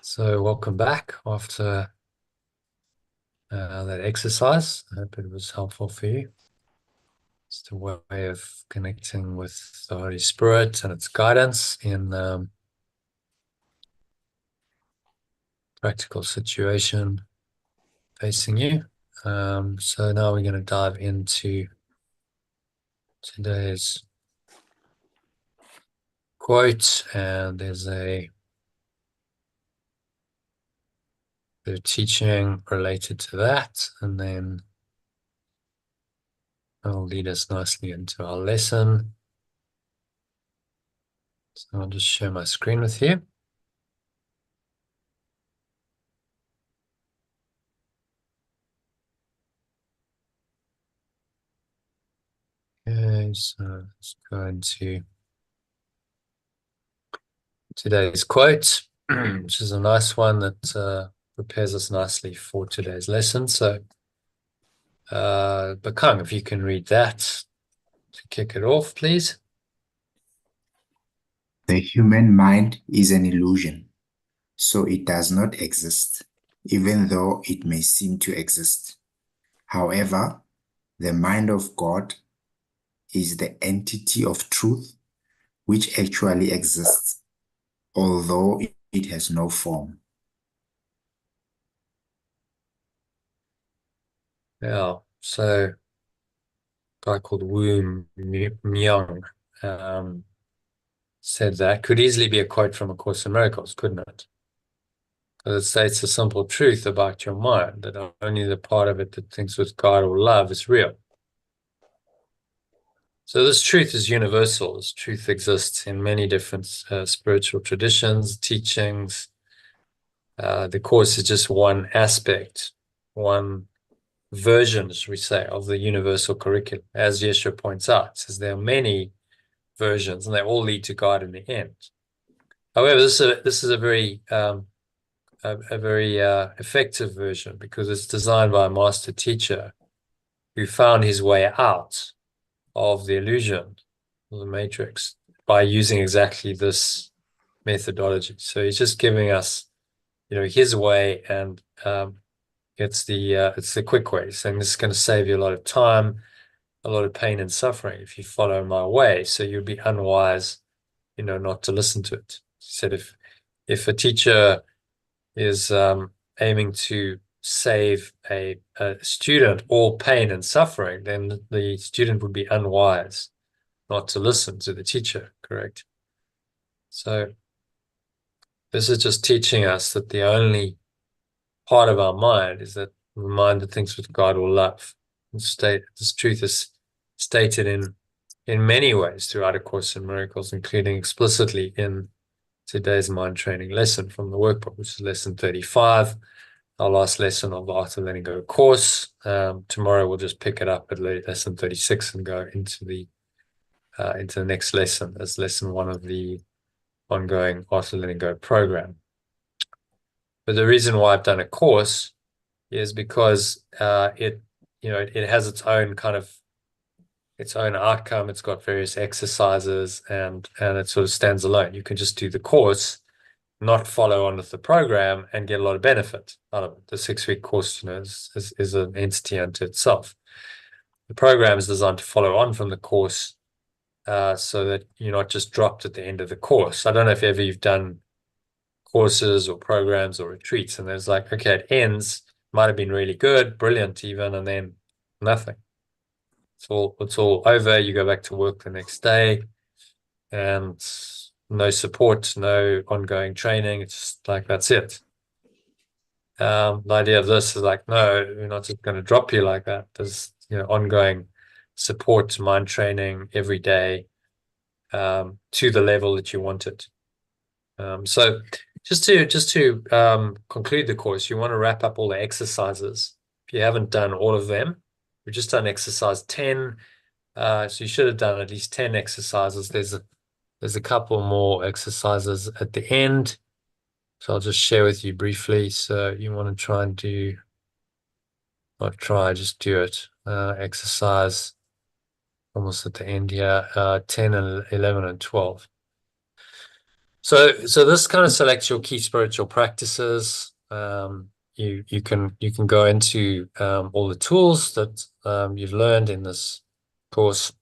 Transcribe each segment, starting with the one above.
So welcome back after that exercise. I hope it was helpful for you. It's a way of connecting with the Holy Spirit and its guidance in practical situation facing you. So now we're going to dive into today's quote, and there's a bit of teaching related to that, and then it'll lead us nicely into our lesson. So I'll just share my screen with you. Okay, so let's go into today's quote, which is a nice one that prepares us nicely for today's lesson. So, Bakang, if you can read that to kick it off, please. The human mind is an illusion, so it does not exist, even though it may seem to exist. However, the mind of God is the entity of truth which actually exists, although it has no form. Yeah, so a guy called Woo Myung said that could easily be a quote from A Course in Miracles, couldn't it? Because it states a simple truth about your mind, that only the part of it that thinks with God or love is real. So this truth is universal. This truth exists in many different spiritual traditions, teachings. The Course is just one aspect, one version, should we say, of the universal curriculum. As Yeshua points out, says there are many versions, and they all lead to God in the end. However, this is a very effective version because it's designed by a master teacher who found his way out of the illusion of the matrix by using exactly this methodology. So he's just giving us, his way, and it's the quick way. He's saying this is going to save you a lot of time, a lot of pain and suffering if you follow my way. So you'd be unwise, not to listen to it. He said if a teacher is aiming to save a student all pain and suffering, then the student would be unwise not to listen to the teacher, correct? So this is just teaching us that the only part of our mind is that the mind that thinks with God or love. This truth is stated in many ways throughout A Course in Miracles, including explicitly in today's mind training lesson from the workbook, which is lesson 35, our last lesson of the Art of Letting Go course. Tomorrow we'll just pick it up at lesson 36 and go into the next lesson as lesson 1 of the ongoing Art of Letting Go program. But the reason why I've done a course is because it has its own outcome. It's got various exercises, and it sort of stands alone. You can just do the course, not follow on with the program, and get a lot of benefit out of it. The 6-week course, is an entity unto itself. The program is designed to follow on from the course, so that you're not just dropped at the end of the course. I don't know if ever you've done courses or programs or retreats, and there's like, okay, it ends, might have been really good, brilliant even, and then nothing. It's all over. You go back to work the next day, and no support, no ongoing training. It's just like, that's it. The idea of this is like, no, we're not just going to drop you like that. There's ongoing support, mind training every day, to the level that you want it. So just to conclude the course, you want to wrap up all the exercises. If you haven't done all of them, we've just done exercise 10. So you should have done at least 10 exercises. There's a couple more exercises at the end. So I'll just share with you briefly. So you want to try and do, not try, just do it. Exercise almost at the end here, 10 and 11 and 12. So this kind of selects your key spiritual practices. You can go into all the tools that you've learned in this course,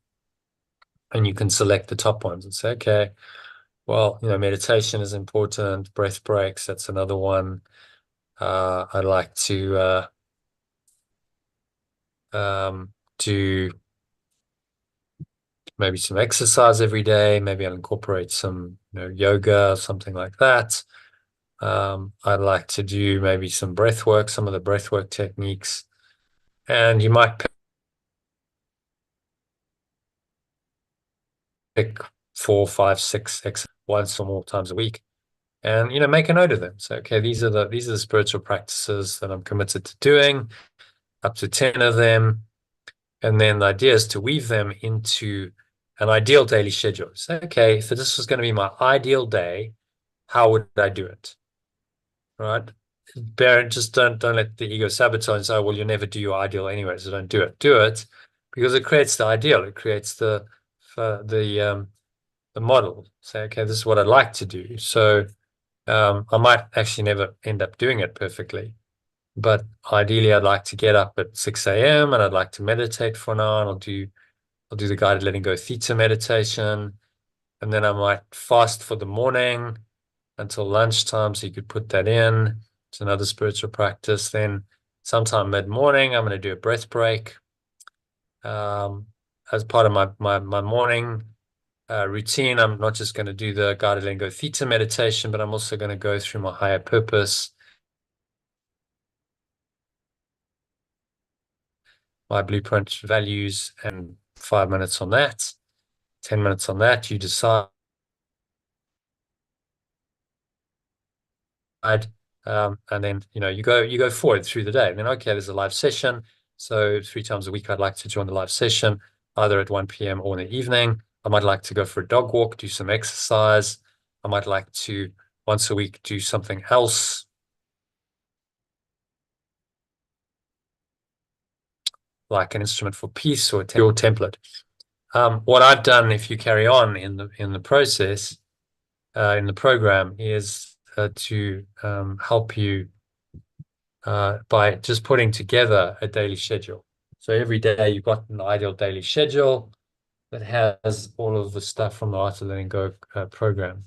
and you can select the top ones and say, okay, well, meditation is important, breath breaks, that's another one. I'd like to do maybe some exercise every day. Maybe I'll incorporate some yoga or something like that. I'd like to do maybe some breath work, some of the breath work techniques. And you might pick 4, 5, 6 once or more times a week, and make a note of them. So, okay, these are the spiritual practices that I'm committed to doing, up to 10 of them. And then the idea is to weave them into an ideal daily schedule. So, okay, if this was going to be my ideal day, how would I do it? Right? Just don't let the ego sabotage and say, well, you'll never do your ideal anyway, so don't do it. Do it because it creates the ideal. It creates the model. Say, okay, this is what I'd like to do. So I might actually never end up doing it perfectly, but ideally I'd like to get up at 6 a.m. and I'd like to meditate for an hour, and I'll do the guided letting go theta meditation, and then I might fast for the morning until lunchtime, so you could put that in. It's another spiritual practice. Then sometime mid-morning, I'm going to do a breath break as part of my morning routine. I'm not just going to do the guided letting go theta meditation, but I'm also going to go through my higher purpose, my blueprint values, and 5 minutes on that, 10 minutes on that. You decide. And then you go forward through the day. And then, okay, there's a live session. So 3 times a week, I'd like to join the live session, either at 1 p.m. or in the evening. I might like to go for a dog walk, do some exercise. I might like to once a week do something else, like an instrument for peace or your template. What I've done, if you carry on in the process, in the program, is to help you by just putting together a daily schedule. So every day you've got an ideal daily schedule that has all of the stuff from the Art of Letting Go program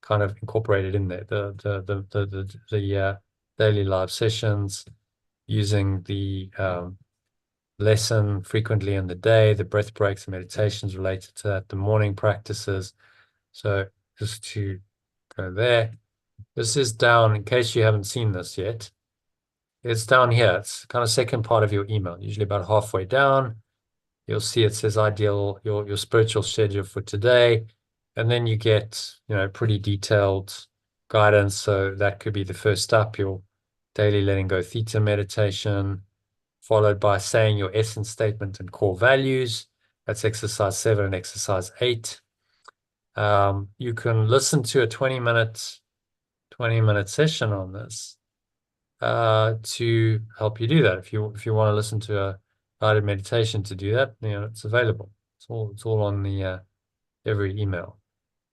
kind of incorporated in there. The daily live sessions, using the lesson frequently in the day, the breath breaks and meditations related to that, the morning practices. So just to go there, this is down, in case you haven't seen this yet. It's down here. It's kind of second part of your email, usually about halfway down. You'll see it says ideal, your spiritual schedule for today. And then you get, pretty detailed guidance. So that could be the first up, your daily letting go theta meditation, followed by saying your essence statement and core values. That's exercise 7 and exercise 8. You can listen to a 20-minute session on this to help you do that. If you want to listen to a guided meditation to do that, it's available. It's all on the every email.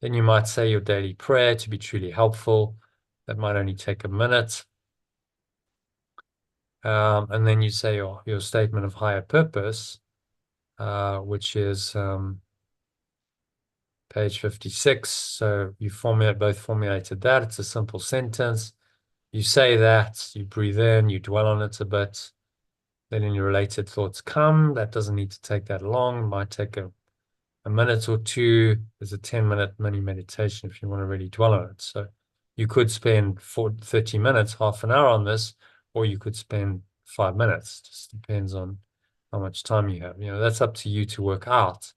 Then you might say your daily prayer to be truly helpful. That might only take a minute. And then you say your statement of higher purpose, which is page 56. So you both formulated that. It's a simple sentence. You say that, you breathe in, you dwell on it a bit. Then any related thoughts come. That doesn't need to take that long. It might take a minute or two. There's a 10-minute mini meditation if you want to really dwell on it. So you could spend 30 minutes, half an hour on this, or you could spend 5 minutes. Just depends on how much time you have. That's up to you to work out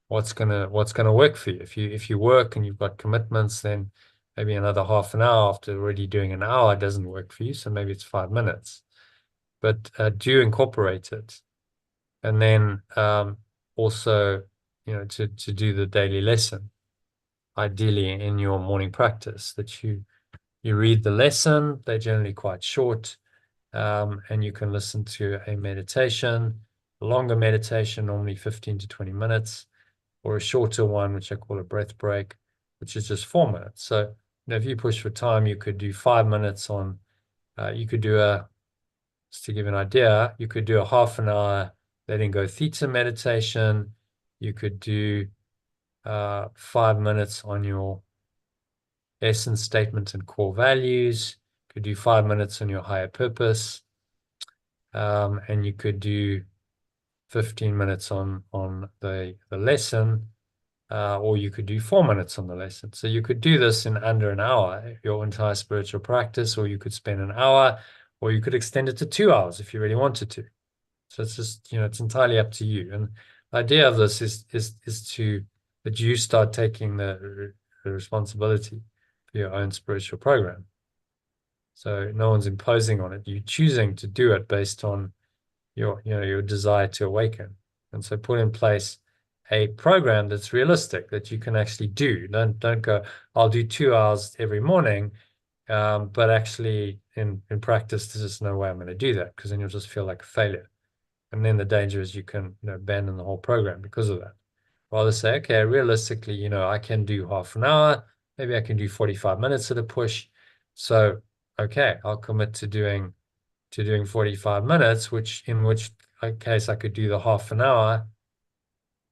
what's gonna work for you. If you work and you've got commitments, then maybe another half an hour after already doing an hour doesn't work for you. So maybe it's 5 minutes. But do incorporate it. And then also, to do the daily lesson, ideally in your morning practice, that you read the lesson. They're generally quite short, and you can listen to a meditation, a longer meditation, normally 15 to 20 minutes, or a shorter one, which I call a breath break, which is just 4 minutes. So, you know, if you push for time, you could do 5 minutes on, you could do just to give you an idea, you could do a half an hour letting go theta meditation. You could do 5 minutes on your essence statement and core values. You could do 5 minutes on your higher purpose. And you could do 15 minutes on the lesson, or you could do 4 minutes on the lesson. So you could do this in under an hour, your entire spiritual practice, or you could spend an hour, or you could extend it to 2 hours if you really wanted to. So it's just, you know, it's entirely up to you. And the idea of this is to that you start taking the responsibility for your own spiritual program. So no one's imposing on it. You're choosing to do it based on your desire to awaken. And so put in place a program that's realistic, that you can actually do. Don't go, I'll do 2 hours every morning, but actually in practice, there's just no way I'm going to do that, because then you'll just feel like a failure. And then the danger is you can, you know, abandon the whole program because of that. Rather say, okay, realistically, you know, I can do half an hour, maybe I can do 45 minutes at a push. So, okay, I'll commit to doing 45 minutes, in which case I could do the half an hour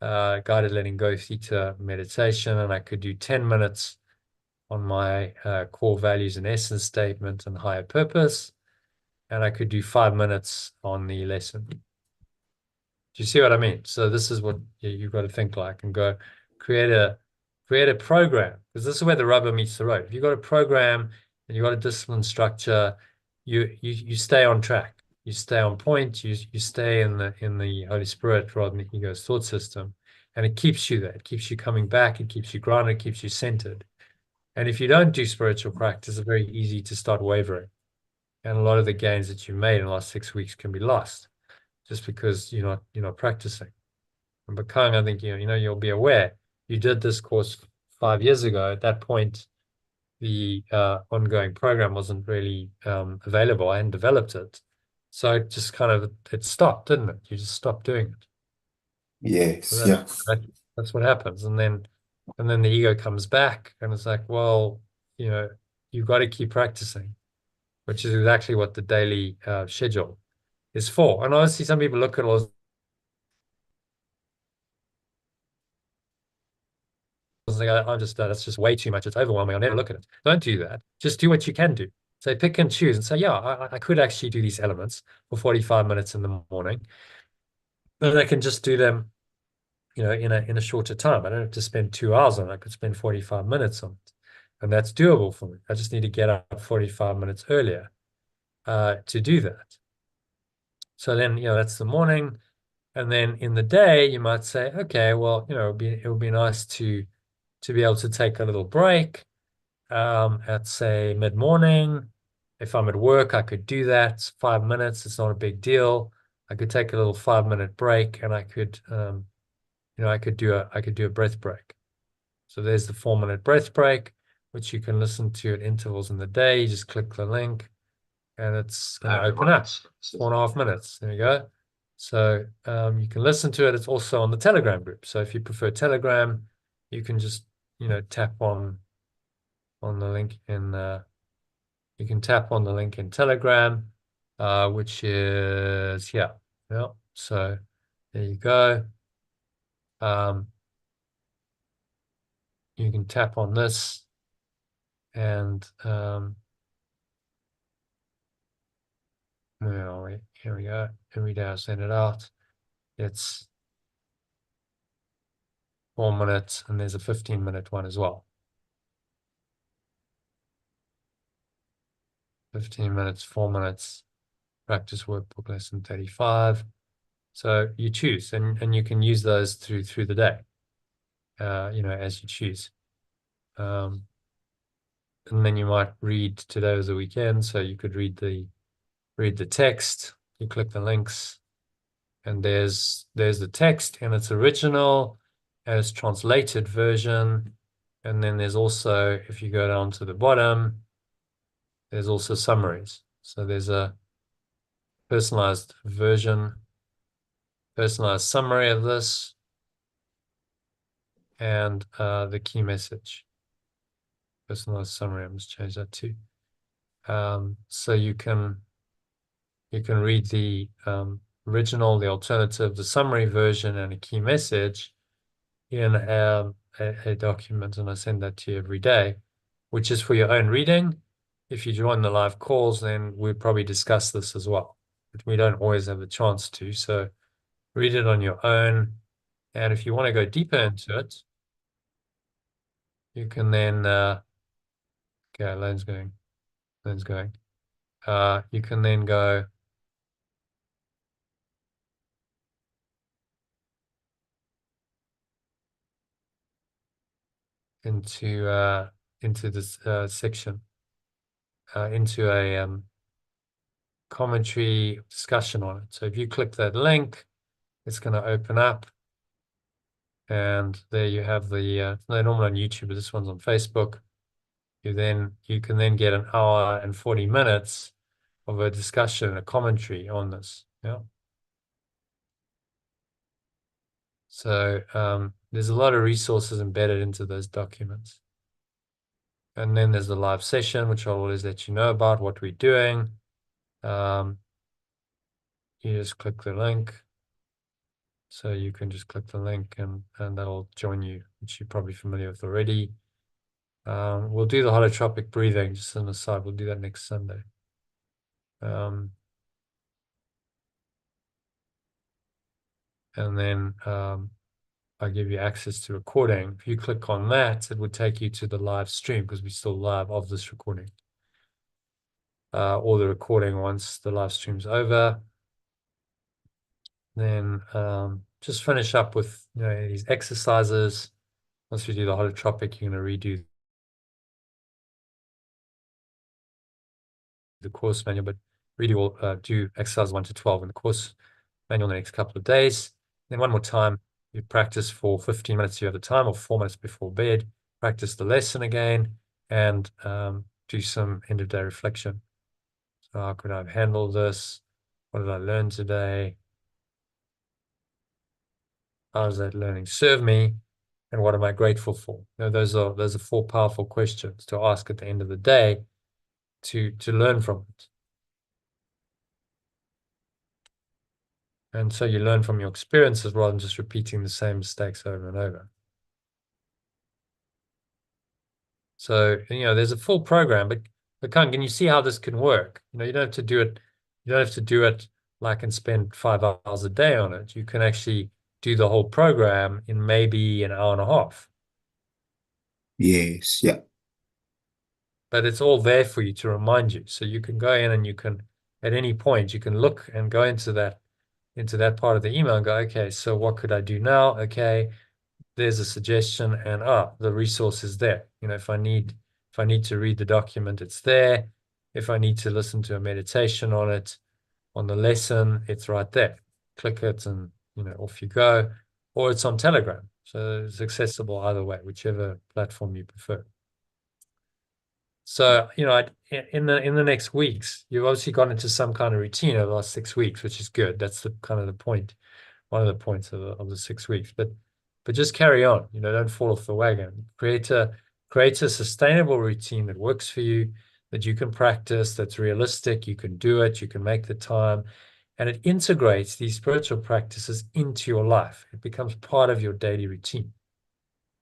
guided letting go theta meditation, and I could do 10 minutes on my core values and essence statement and higher purpose, and I could do 5 minutes on the lesson. Do you see what I mean? So this is what you've got to think like, and go create a program, because this is where the rubber meets the road. If you've got a program and you've got a discipline structure, you stay on track, you stay on point, you stay in the Holy Spirit rather than the ego's thought system, and it keeps you there. It keeps you coming back. It keeps you grounded. It keeps you centered. And if you don't do spiritual practice, it's very easy to start wavering, and a lot of the gains that you made in the last 6 weeks can be lost just because you're not practicing. And Bakang, I think you'll be aware, you did this course 5 years ago. At that point, the ongoing program wasn't really available. I hadn't developed it. So it just it stopped, didn't it? You just stopped doing it. Yes, So yeah. that's what happens. And then the ego comes back and it's like, well, you've got to keep practicing, which is exactly what the daily schedule is for. And honestly, some people look at all this and think, I'm just, that's just way too much. It's overwhelming. I'll never look at it. Don't do that. Just do what you can do. So pick and choose and say, yeah, I could actually do these elements for 45 minutes in the morning. But I can just do them, in a shorter time. I don't have to spend 2 hours on it. I could spend 45 minutes on it. And that's doable for me. I just need to get up 45 minutes earlier to do that. So then, that's the morning. And then in the day, you might say, okay, well, it would be nice to be able to take a little break at, say, mid-morning. If I'm at work, I could do that. It's 5 minutes. It's not a big deal. I could take a little 5-minute break, and I could, I could do a breath break. So there's the 4-minute breath break, which you can listen to at intervals in the day. You just click the link, and it's going to open up. 4.5 minutes. There you go. So you can listen to it. It's also on the Telegram group. So if you prefer Telegram, you can just tap on the link in you can tap on the link in Telegram, which is yeah. So there you go. You can tap on this, and where are we? Here we go. Every day I send it out. It's 4 minutes, and there's a 15-minute one as well. 15 minutes, 4 minutes, practice workbook lesson 35. So you choose, and you can use those through the day, as you choose. And then you might read, today was the weekend, so you could read the text. You click the links, and there's the text in its original as translated version. And then there's also, if you go down to the bottom, there's also summaries. So there's a personalized version, personalized summary of this, and the key message. Personalized summary. I must change that too. So you can read the original, the alternative, the summary version, and a key message in a document, and I send that to you every day, which is for your own reading. If you join the live calls, then we'll probably discuss this as well, but we don't always have a chance to. So read it on your own, and if you want to go deeper into it, you can then okay, Lane's going. You can then go into this section, into a commentary discussion on it. So if you click that link, it's going to open up, and there you have the they're normally on YouTube, but this one's on Facebook. You can then get an hour and 40 minutes of a discussion, a commentary on this. Yeah. So there's a lot of resources embedded into those documents. And then there's the live session, which I'll always let you know about what we're doing. You just click the link. So you can just click the link and that'll join you, which you're probably familiar with already. We'll do the holotropic breathing, just on the side. We'll do that next Sunday. And then I give you access to recording. If you click on that, it would take you to the live stream, because we're still live of this recording. Or the recording once the live stream's over. Then just finish up with these exercises. Once we do the holotropic, you're going to redo the course manual, but really will do exercise 1 to 12 in the course manual in the next couple of days. Then one more time, you practice for 15 minutes if you have the time, or 4 minutes before bed. Practice the lesson again, and do some end of day reflection. So how could I have handled this? What did I learn today? How does that learning serve me? And what am I grateful for? Those are 4 powerful questions to ask at the end of the day to learn from it. And so you learn from your experiences rather than just repeating the same mistakes over and over. So, there's a full program, but can you see how this can work? You don't have to do it. You don't have to do it and spend 5 hours a day on it. You can actually do the whole program in maybe an hour and a half. Yes, yeah. But it's all there for you to remind you. So you can go in and you can, at any point, you can look and go into that part of the email and go, okay, so what could I do now? Okay, there's a suggestion, and the resource is there. If I need to read the document, it's there. If I need to listen to a meditation on it, on the lesson, it's right there. Click it and off you go. Or it's on Telegram. So it's accessible either way, whichever platform you prefer. So, in the next weeks, you've obviously gone into some kind of routine over the last 6 weeks, which is good. That's the kind of the point, one of the points of the 6 weeks. But just carry on. Don't fall off the wagon. Create a sustainable routine that works for you, that you can practice, that's realistic. You can do it. You can make the time, and it integrates these spiritual practices into your life. It becomes part of your daily routine,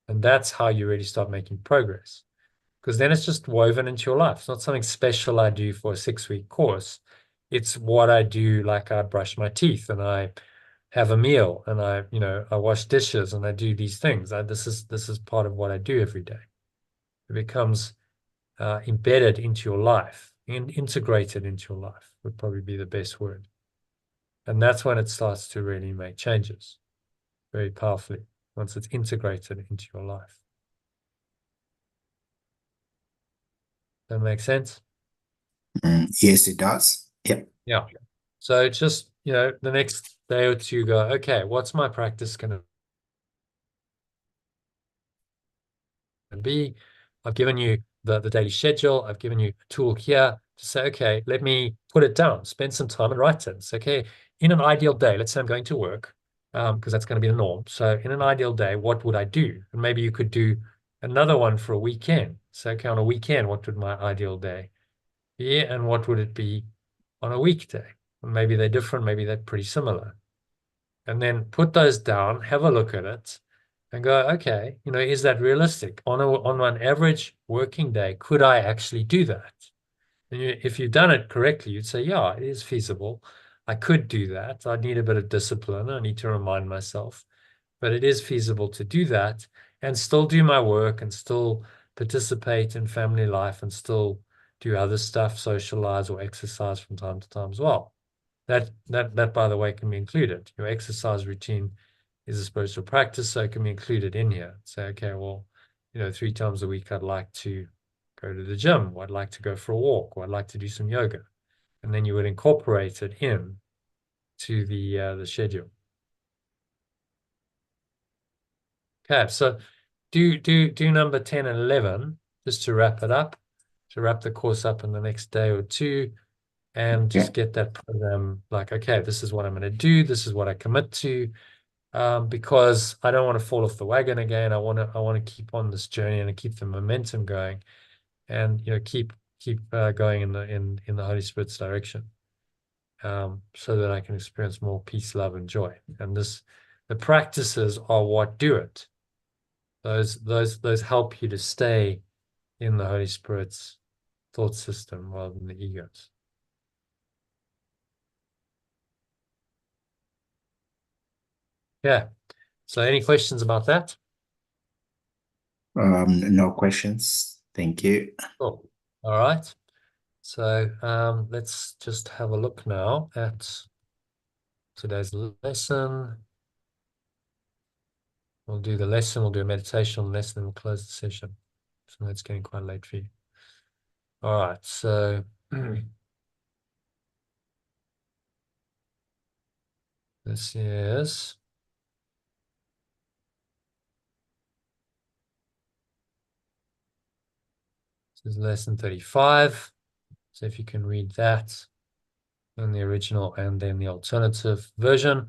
and that's how you really start making progress. Because then it's just woven into your life. It's not something special I do for a 6-week course. It's what I do, like I brush my teeth and I have a meal and I wash dishes and I do these things. This is part of what I do every day. It becomes embedded into your life, and integrated into your life would probably be the best word. And that's when it starts to really make changes very powerfully, once it's integrated into your life. That makes sense? Yes, it does. Yep. Yeah. So just, the next day or two, go, okay, what's my practice going to be? I've given you the daily schedule. I've given you a tool here to say, okay, let me put it down, spend some time and write it. It's okay. In an ideal day, let's say I'm going to work, because that's going to be the norm. So in an ideal day, what would I do? And maybe you could do another one for a weekend. Say, okay, on a weekend, what would my ideal day be? And what would it be on a weekday? Maybe they're different, maybe they're pretty similar. And then put those down, have a look at it, and go, okay, is that realistic? On an average working day, could I actually do that? And if you've done it correctly, you'd say, yeah, it is feasible. I could do that. I need a bit of discipline. I need to remind myself, but it is feasible to do that and still do my work and still participate in family life and still do other stuff, socialize or exercise from time to time as well. That by the way can be included. Your exercise routine is a spiritual practice, so it can be included in here. Say, okay, well, 3 times a week I'd like to go to the gym, or I'd like to go for a walk, or I'd like to do some yoga. And then you would incorporate it in to the schedule. Okay, so do number 10 and 11 just to wrap it up, to wrap the course up in the next day or two, and just get that program like, okay, this is what I'm going to do. This is what I commit to, because I don't want to fall off the wagon again. I want to keep on this journey and keep the momentum going, and keep going in the Holy Spirit's direction, so that I can experience more peace, love, and joy. And the practices are what do it. Those help you to stay in the Holy Spirit's thought system rather than the egos. Yeah. So any questions about that? No questions. Thank you. Cool. All right. So let's just have a look now at today's lesson. We'll do the lesson, we'll do a meditation on the lesson, and we'll close the session. So it's getting quite late for you. All right, so this is lesson 35. So if you can read that in the original and then the alternative version,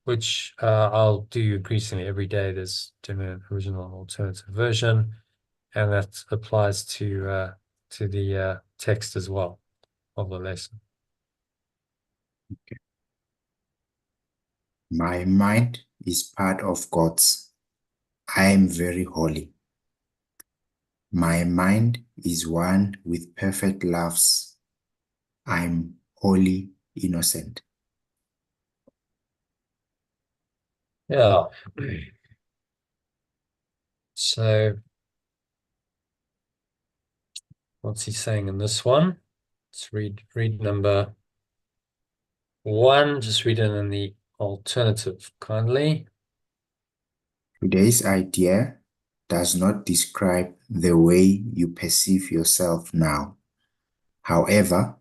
which I'll do increasingly every day. There's an original and alternative version, and that applies to the text as well of the lesson. Okay. My mind is part of God's. I am very holy. My mind is one with perfect loves. I'm wholly innocent. Yeah. So what's he saying in this one? Let's read number 1. Just read it in the alternative kindly. Today's idea does not describe the way you perceive yourself now. However,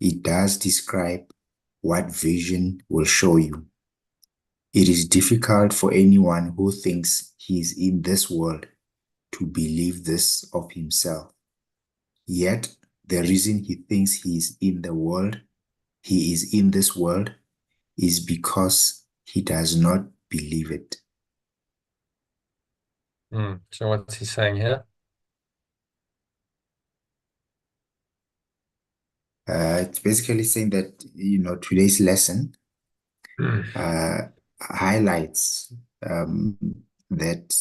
it does describe what vision will show you. It is difficult for anyone who thinks he is in this world to believe this of himself. Yet, the reason he thinks he is in this world, is because he does not believe it. So what's he saying here? It's basically saying that, today's lesson highlights that,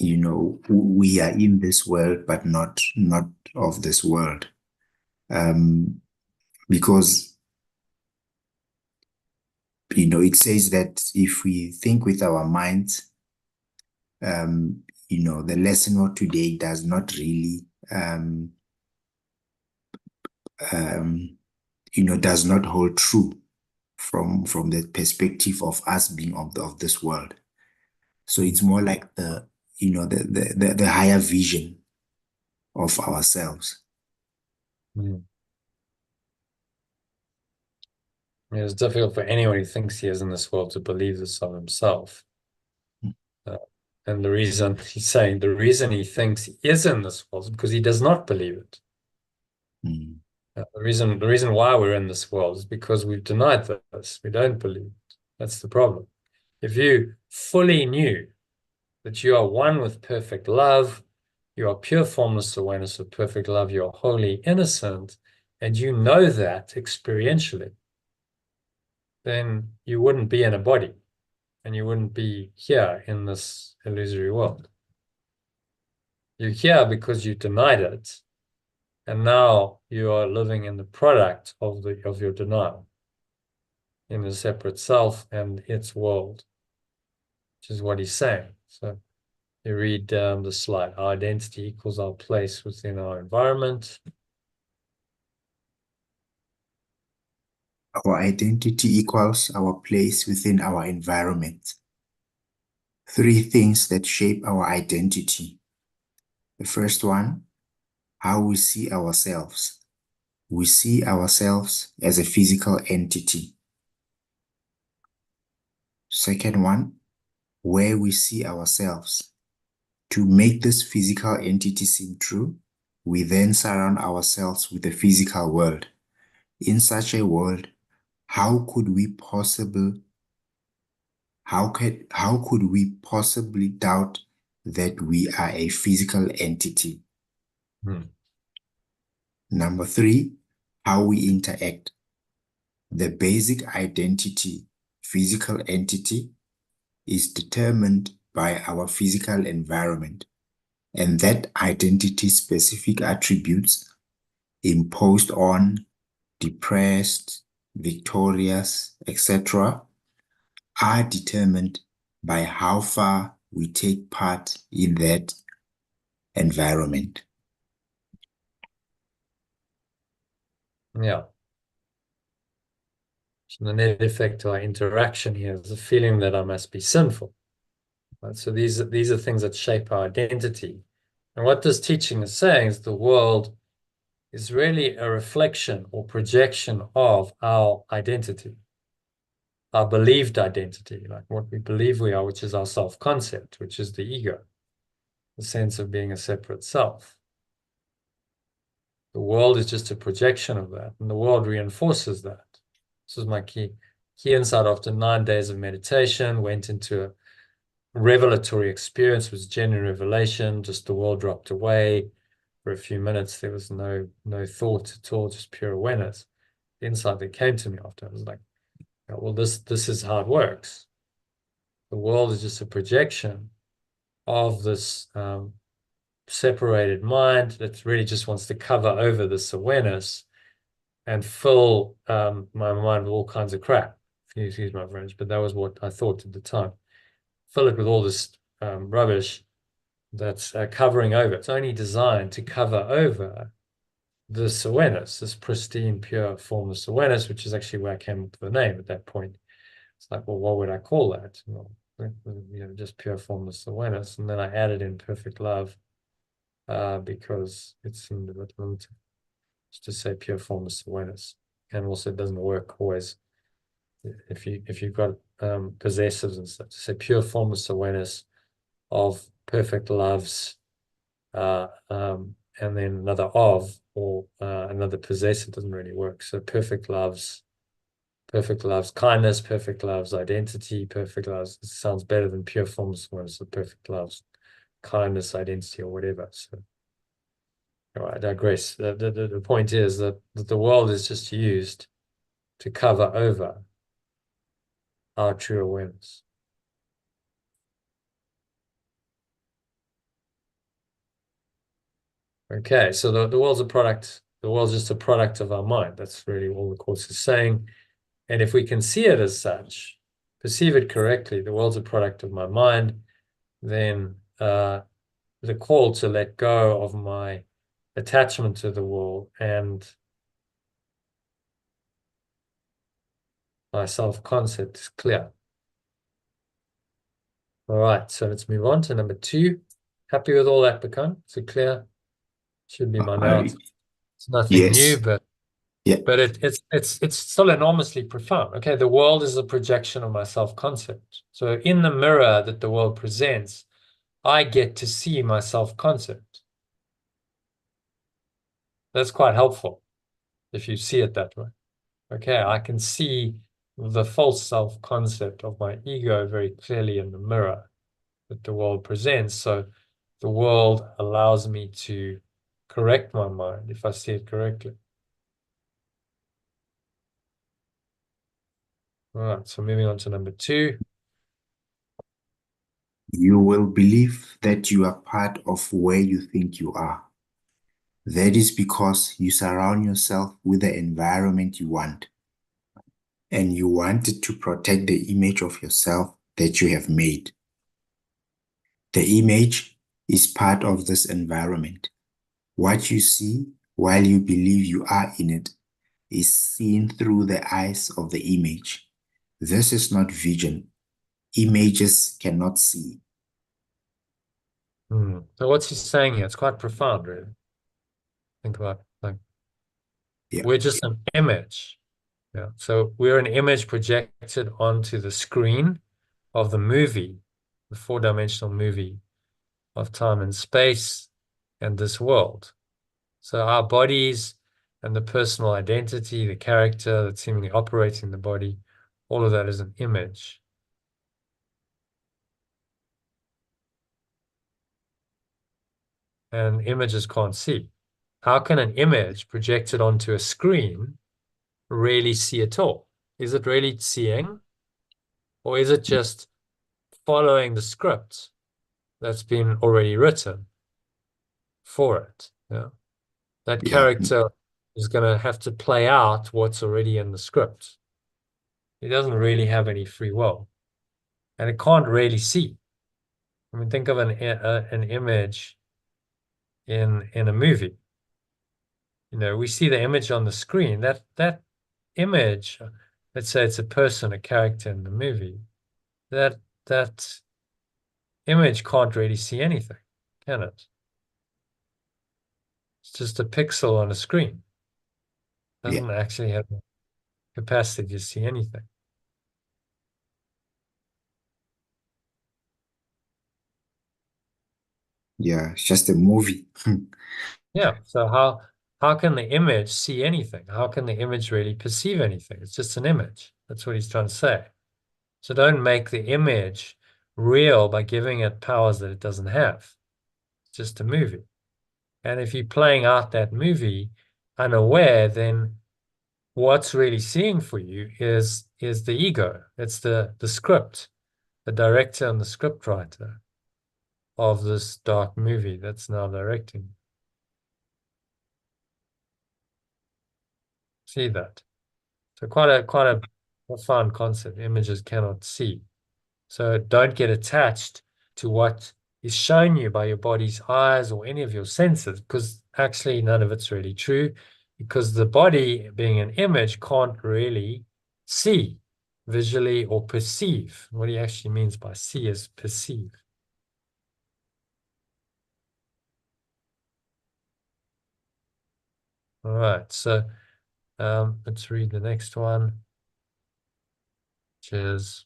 we are in this world, but not of this world. Because, it says that if we think with our minds, the lesson of today does not really, does not hold true from the perspective of us being of this world. So it's more like the higher vision of ourselves. It's difficult for anyone who thinks he is in this world to believe this of himself. And the reason he's saying, the reason he thinks he is in this world is because he does not believe it. The reason why we're in this world is because we've denied this. We don't believe it. That's the problem. If you fully knew that you are one with perfect love, you are pure formless awareness of perfect love, you are wholly innocent, and you know that experientially, then you wouldn't be in a body and you wouldn't be here in this illusory world. You're here because you denied it, and now you are living in the product of your denial, in a separate self and its world, which is what he's saying. So you read the slide. Our identity equals our place within our environment. Our identity equals our place within our environment. 3 things that shape our identity. The first one, how we see ourselves. We see ourselves as a physical entity. Second one, where we see ourselves. To make this physical entity seem true, we then surround ourselves with the physical world. In such a world, how could we possibly doubt that we are a physical entity? Number 3, how we interact. The basic identity, physical entity, is determined by our physical environment, and that identity-specific attributes imposed on, depressed, victorious, etc., are determined by how far we take part in that environment. Yeah. So the net effect of our interaction here is the feeling that I must be sinful. Right? So these are things that shape our identity. And what this teaching is saying is the world is really a reflection or projection of our identity, our believed identity, like what we believe we are, which is our self-concept, which is the ego, the sense of being a separate self. The world is just a projection of that, and the world reinforces that. This was my key insight after 9 days of meditation, went into a revelatory experience, was genuine revelation, just the world dropped away. For a few minutes, there was no thought at all, just pure awareness. The insight that came to me after, I was like, well, this is how it works. The world is just a projection of this separated mind that really just wants to cover over this awareness and fill my mind with all kinds of crap, if you excuse my French, but that was what I thought at the time. Fill it with all this rubbish that's covering over. It's only designed to cover over this awareness, this pristine, pure, formless awareness, which is actually where I came up with the name at that point. It's like, well, what would I call that? Well, just pure, formless awareness. And then I added in perfect love because it seemed a bit limited. Just to say pure, formless awareness. And also it doesn't work always if you've got possessives and stuff. To say pure, formless awareness of perfect loves, and then another of, or another possessive doesn't really work. So perfect loves kindness, perfect loves identity, perfect loves, it sounds better than pure formless awareness. So perfect loves kindness, identity, or whatever. So all right, I digress. The point is that the world is just used to cover over our true awareness. Okay, so the world's a product, the world's just a product of our mind. That's really all the Course is saying. And if we can see it as such, perceive it correctly, the world's a product of my mind, then the call to let go of my attachment to the world and my self-concept is clear. All right, so let's move on to number 2. Happy with all that, Bakan? So clear? Should be my notes. It's nothing new, but it's still enormously profound. Okay, the world is a projection of my self-concept. So in the mirror that the world presents, I get to see my self-concept. That's quite helpful if you see it that way. Okay, I can see the false self-concept of my ego very clearly in the mirror. that the world presents. So the world allows me to correct my mind if I see it correctly. All right, so moving on to number 2. You will believe that you are part of where you think you are. That is because you surround yourself with the environment you want, and you want to protect the image of yourself that you have made. The image is part of this environment. What you see while you believe you are in it is seen through the eyes of the image. This is not vision. Images cannot see. So what's he saying here? It's quite profound, really. Think about like Yeah, we're just an image. Yeah. So we're an image projected onto the screen of the movie, the 4-dimensional movie of time and space and this world. So our bodies and the personal identity, the character that's seemingly operating the body, all of that is an image. And images can't see. How can an image projected onto a screen really see at all? Is it really seeing? Or is it just following the script that's been already written for it? Yeah. That yeah, character is going to have to play out what's already in the script. It doesn't really have any free will, and it can't really see. I mean, think of an image in a movie. We see the image on the screen. That image, let's say it's a person, a character in the movie. That image can't really see anything, can it? It's just a pixel on a screen. It yeah, doesn't actually have the capacity to see anything. yeah. It's just a movie. Yeah. So how can the image see anything? How can the image really perceive anything? It's just an image. That's what he's trying to say. So don't make the image real by giving it powers that it doesn't have. It's just a movie. And if you're playing out that movie unaware, then what's really seeing for you is the ego. It's the script, the director and the script writer of this dark movie that's now directing. See that? So quite a profound concept. Images cannot see. So don't get attached to what is shown you by your body's eyes or any of your senses, because actually none of it's really true, because the body, being an image, can't really see visually or perceive. What he actually means by see is perceive. All right, so let's read the next one, which is,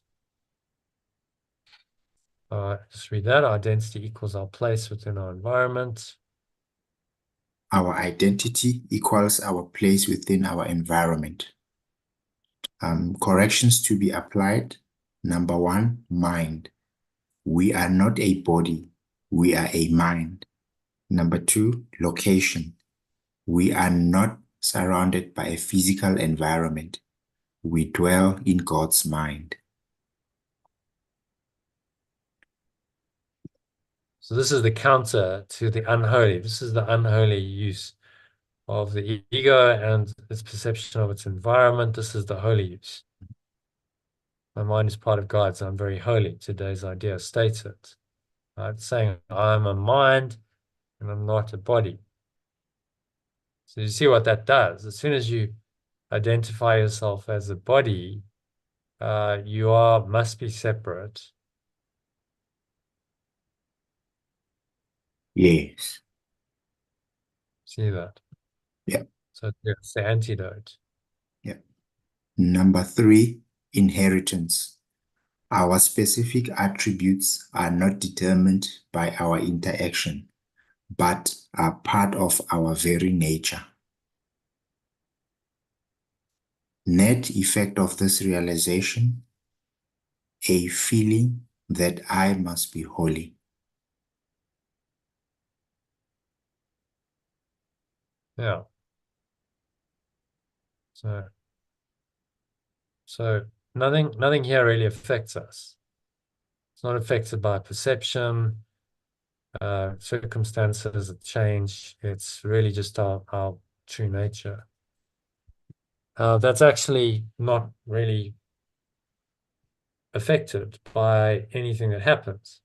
just read that. Identity equals our place within our environment. Our identity equals our place within our environment. Corrections to be applied. Number 1, mind. We are not a body. We are a mind. Number 2, location. We are not surrounded by a physical environment. We dwell in God's mind. So this is the counter to the unholy. This is the unholy use of the ego and its perception of its environment. This is the holy use. My mind is part of God's, and I'm very holy. Today's idea states it. Right? Saying I'm a mind and I'm not a body. So you see what that does. As soon as you identify yourself as a body, must be separate. Yes. See that? Yeah. So it's the antidote. Yeah. Number 3, inheritance. Our specific attributes are not determined by our interaction, but are part of our very nature. Net effect of this realization, a feeling that I must be holy. Yeah. So nothing here really affects us. It's not affected by perception, circumstances that change. It's really just our true nature. That's actually not really affected by anything that happens.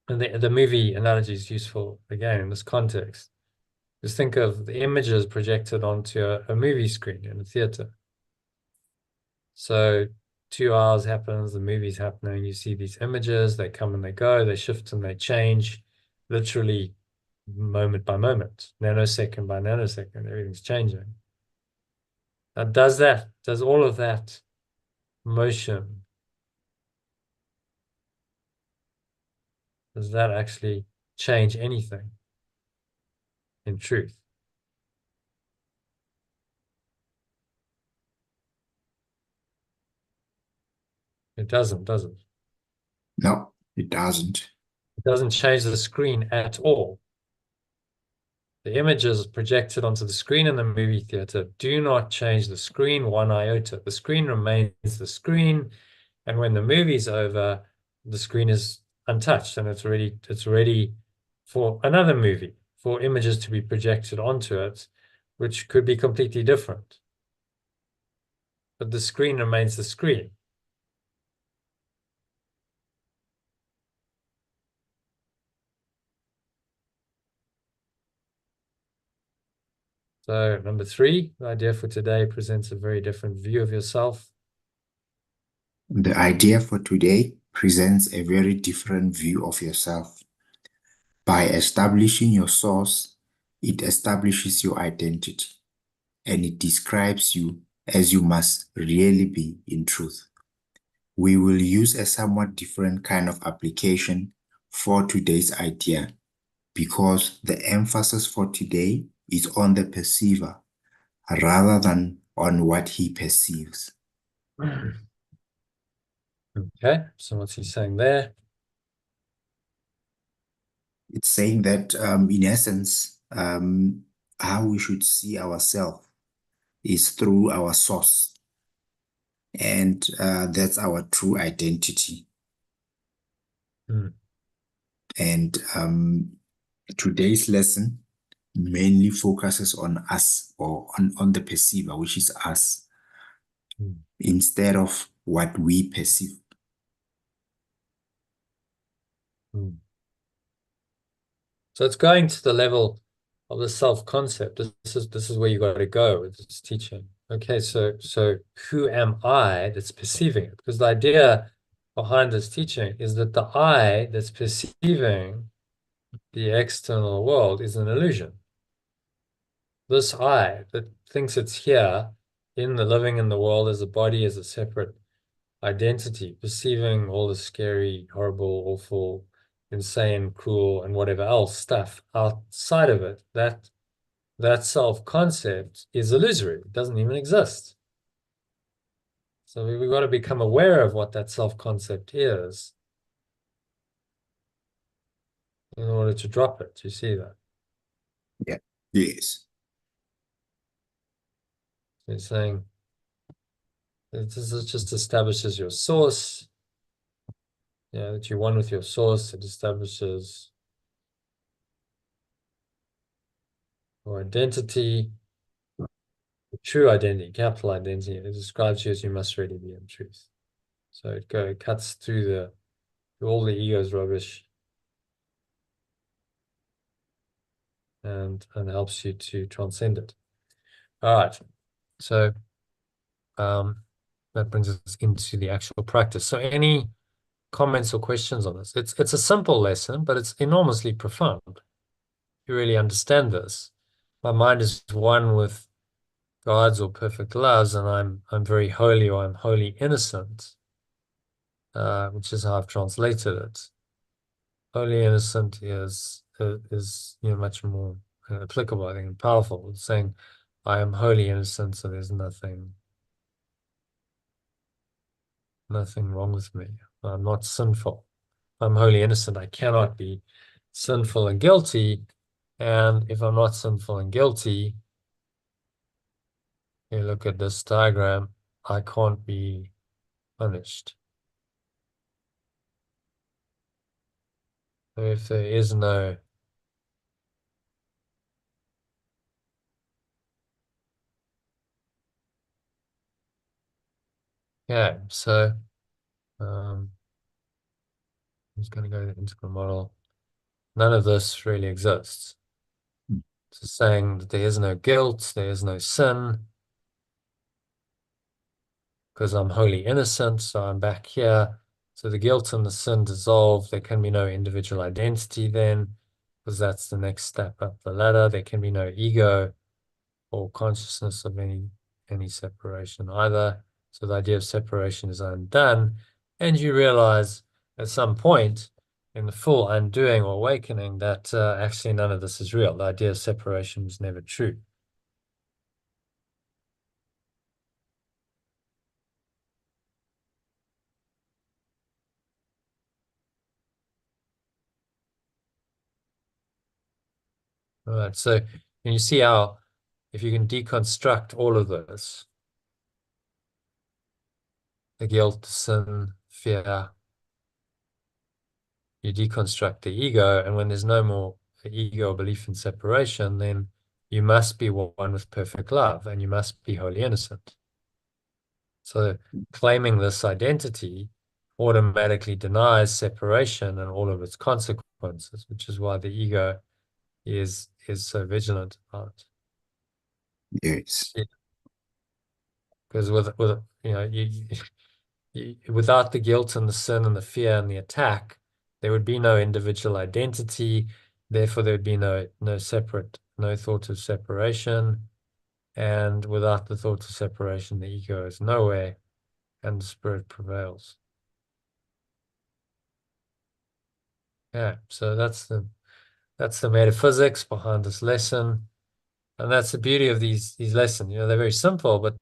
And the movie analogy is useful again in this context. Just think of the images projected onto a movie screen in a theater. So 2 hours happens, the movie's happening, you see these images, they come and they go, they shift and they change, literally moment by moment, nanosecond by nanosecond, everything's changing. Now, does all of that motion, does that actually change anything in truth? It doesn't, does it? No, it doesn't. It doesn't change the screen at all. The images projected onto the screen in the movie theater do not change the screen one iota. The screen remains the screen, and when the movie's over, the screen is untouched and it's ready for another movie, for images to be projected onto it, which could be completely different. But the screen remains the screen. So number 3, the idea for today presents a very different view of yourself. The idea for today presents a very different view of yourself. By establishing your source, it establishes your identity, and it describes you as you must really be in truth. We will use a somewhat different kind of application for today's idea because the emphasis for today is on the perceiver rather than on what he perceives. Okay, so what's he saying there? It's saying that, in essence, how we should see ourselves is through our source, and that's our true identity. Mm. And today's lesson mainly focuses on us, or on the perceiver, which is us, instead of what we perceive. Mm. So it's going to the level of the self-concept. This is where you got to go with this teaching. Okay, so who am I that's perceiving it? Because the idea behind this teaching is that the I that's perceiving the external world is an illusion. This I that thinks it's here in the living in the world as a body, as a separate identity, perceiving all the scary, horrible, awful, insane, cruel, and whatever else stuff outside of it, that self-concept is illusory. It doesn't even exist. So we've got to become aware of what that self-concept is in order to drop it. You see that? Yeah. Yes. So it's saying this just establishes your source. Yeah, that you're one with your source. It establishes your identity, the true identity, capital identity. It describes you as you must really be in truth. So it cuts through all the ego's rubbish and helps you to transcend it. All right. So that brings us into the actual practice. So any comments or questions on this? It's a simple lesson, but it's enormously profound. If you really understand this, my mind is one with God's or perfect loves, and I'm very holy, or I'm wholly innocent, which is how I've translated it. Wholly innocent is much more applicable, I think, and powerful. It's saying I am wholly innocent, so there's nothing wrong with me. I'm not sinful. I'm wholly innocent. I cannot be sinful and guilty. And if I'm not sinful and guilty, you look at this diagram, I can't be punished. So if there is no so I'm just going to go into the model. None of this really exists. It's saying that there is no guilt, there is no sin, because I'm wholly innocent, so I'm back here. So the guilt and the sin dissolve. There can be no individual identity then, because that's the next step up the ladder. There can be no ego or consciousness of any separation either. So the idea of separation is undone, and you realize at some point in the full undoing or awakening that actually none of this is real. The idea of separation was never true. All right, so you see how if you can deconstruct all of this, the guilt, sin, fear, you deconstruct the ego, and when there's no more ego or belief in separation, then you must be one with perfect love, and you must be wholly innocent. So claiming this identity automatically denies separation and all of its consequences, which is why the ego is so vigilant about it. Yes. Because with without the guilt and the sin and the fear and the attack, there would be no individual identity. Therefore, there would be no thought of separation. And without the thought of separation, the ego is nowhere, and the spirit prevails. Yeah, so that's the metaphysics behind this lesson. And that's the beauty of these lessons. They're very simple, but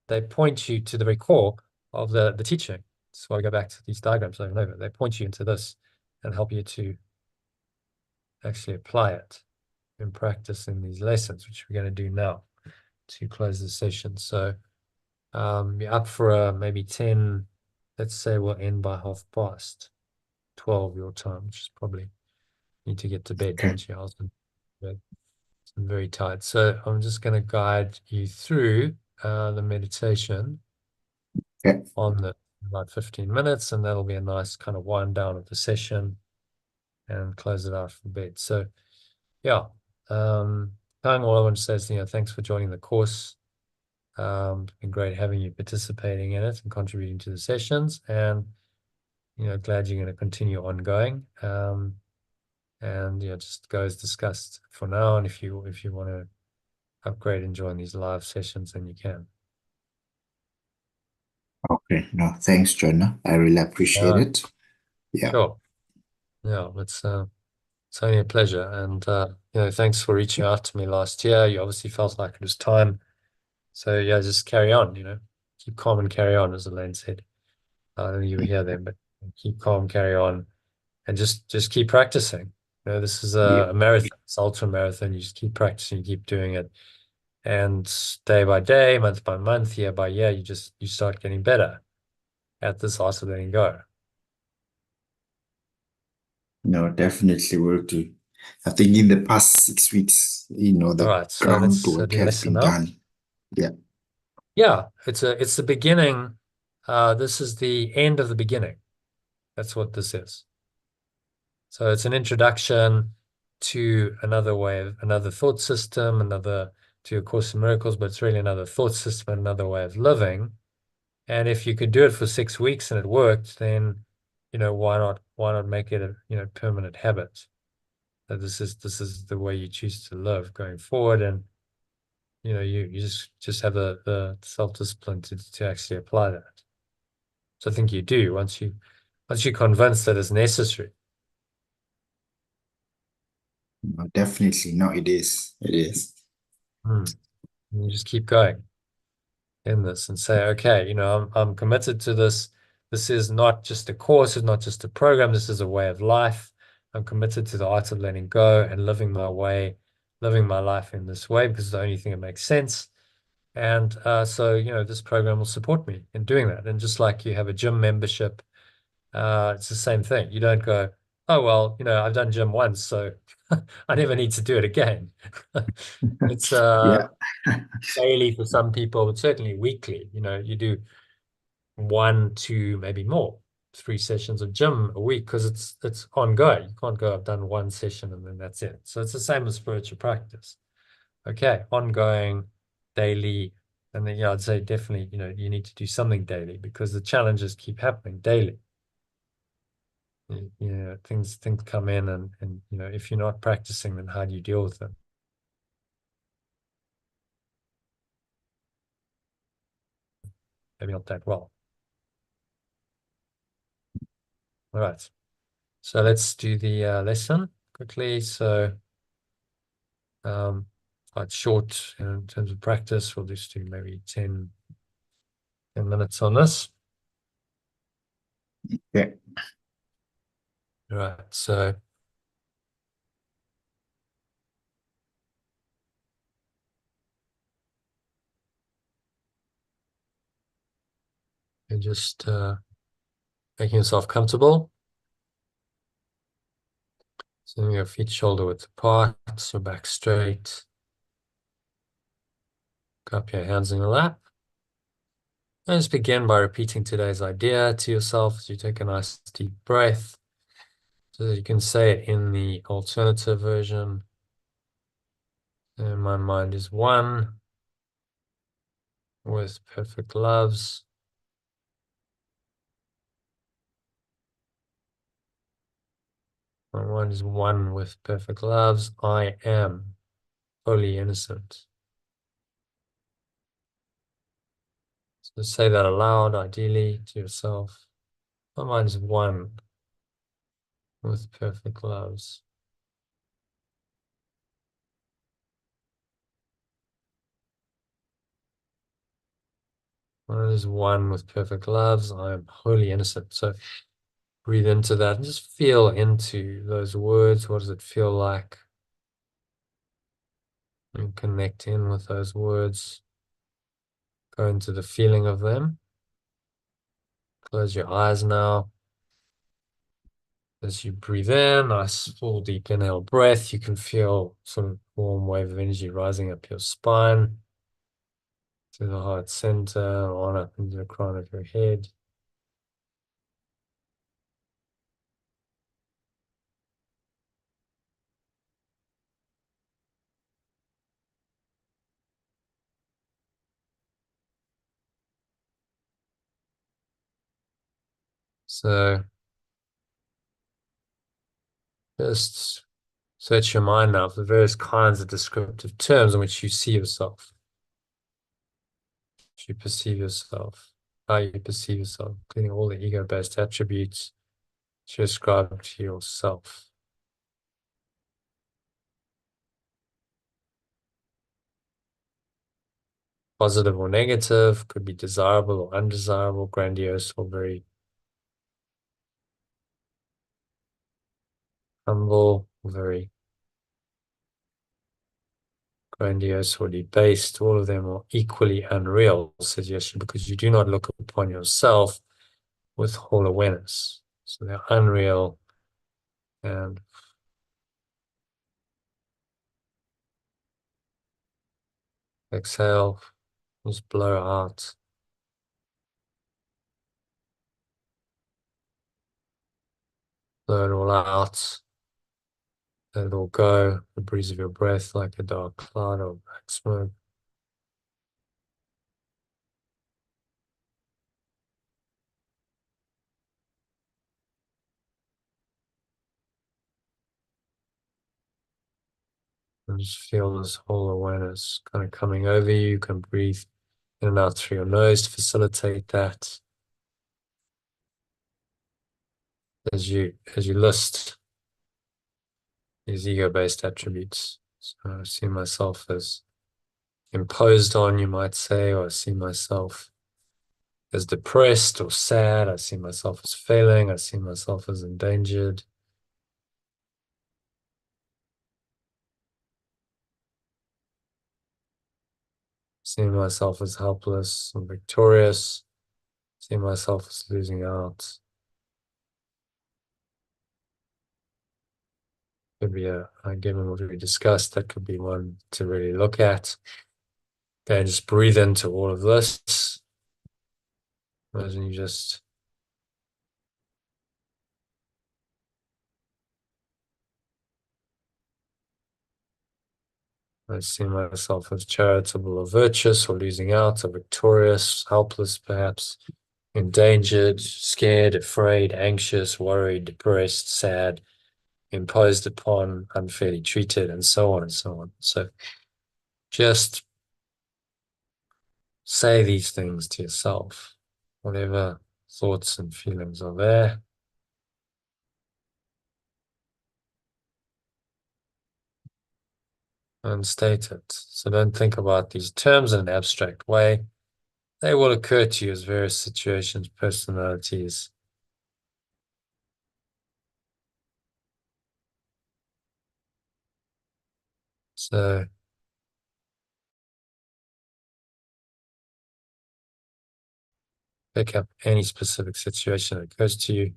they point you to the very core of the teaching. That's why I go back to these diagrams over and over. They point you into this and help you to actually apply it in practice in these lessons, which we're going to do now to close the session. So you're up for maybe 10, let's say we'll end by 12:30 your time, which is probably need to get to bed, Okay. don't you? I'm very tired. So I'm just going to guide you through the meditation Okay. on the about 15 minutes, and that'll be a nice kind of wind down of the session and close it out for bed. So yeah, Kang, all I want to say is, thanks for joining the course. It's been great having you participating in it and contributing to the sessions, and glad you're going to continue ongoing. And just go as discussed for now. And if you want to upgrade and join these live sessions, then you can. Okay. No, thanks, Jonah. I really appreciate it. Yeah. Sure. Yeah, it's only a pleasure. And thanks for reaching out to me last year. You obviously felt like it was time. So yeah, just carry on, keep calm and carry on, as Elaine said. I don't think you were here then, but keep calm, carry on, and just keep practicing. This is Yeah. a marathon, it's ultra marathon. You just keep practicing, you keep doing it. And day by day, month by month, year by year, you start getting better at this art of letting go. No, definitely will do. I think in the past 6 weeks, All the right, so let's groundwork do the has lesson been now. done. Yeah. Yeah, it's the beginning. This is the end of the beginning. That's what this is. So it's an introduction to another thought system, to A Course in Miracles, but it's really another thought system, another way of living. And if you could do it for 6 weeks and it worked, then, why not make it a, permanent habit? That this is the way you choose to live going forward. And, you just have the self-discipline to actually apply that. So I think you do once you're convinced that it's necessary. No, definitely. No, it is. It is. You just keep going. in this and say, okay, I'm committed to this. This is not just a course, it's not just a program, this is a way of life. I'm committed to the art of letting go and living my way, living my life in this way because it's the only thing that makes sense. And so, this program will support me in doing that. And just like you have a gym membership, it's the same thing. You don't go, oh, well, I've done gym once, so I never need to do it again. It's Yeah. daily for some people, but certainly weekly. You do 1, 2, maybe more, 3 sessions of gym a week because it's ongoing. You can't go, I've done 1 session and then that's it. So it's the same with spiritual practice. Okay, ongoing, daily, and then I'd say definitely, you need to do something daily because the challenges keep happening daily. Things come in and if you're not practicing, then how do you deal with them? Maybe not that well. All right. So let's do the lesson quickly. So quite short in terms of practice. We'll just do maybe 10 minutes on this. Yeah. All right. So you're just making yourself comfortable. So your feet shoulder width apart, so back straight. Cup your hands in your lap. And just begin by repeating today's idea to yourself as you take a nice deep breath so that you can say it in the alternative version. And my mind is one with perfect loves. My mind is one with perfect loves. I am wholly innocent. So say that aloud, ideally, to yourself. My mind is one with perfect loves. My mind is one with perfect loves. I am wholly innocent. So breathe into that and just feel into those words. What does it feel like? And connect in with those words. Go into the feeling of them. Close your eyes now. As you breathe in, nice full deep inhale breath, you can feel sort of warm wave of energy rising up your spine to the heart center, on up into the crown of your head. So just search your mind now for the various kinds of descriptive terms in which you see yourself, you perceive yourself, how you perceive yourself, including all the ego-based attributes you ascribe to yourself. Positive or negative, could be desirable or undesirable, grandiose or very humble, very grandiose or debased. All of them are equally unreal, suggestion, because you do not look upon yourself with whole awareness. So they're unreal and exhale, just blow out. Blow it all out. Let it all go. The breeze of your breath like a dark cloud or black smoke. And just feel this whole awareness kind of coming over you. You can breathe in and out through your nose to facilitate that. As you list these ego-based attributes. So I see myself as imposed on, you might say, or I see myself as depressed or sad. I see myself as failing. I see myself as endangered. See myself as helpless and victorious. See myself as losing out. Could be given what we discussed, that could be one to really look at. Okay, just breathe into all of this. Imagine you just I see myself as charitable or virtuous or losing out or victorious, helpless perhaps, endangered, scared, afraid, anxious, worried, depressed, sad, imposed upon, unfairly treated, and so on and so on. So just say these things to yourself, whatever thoughts and feelings are there. And state it. So don't think about these terms in an abstract way. They will occur to you as various situations, personalities. So pick up any specific situation that occurs to you.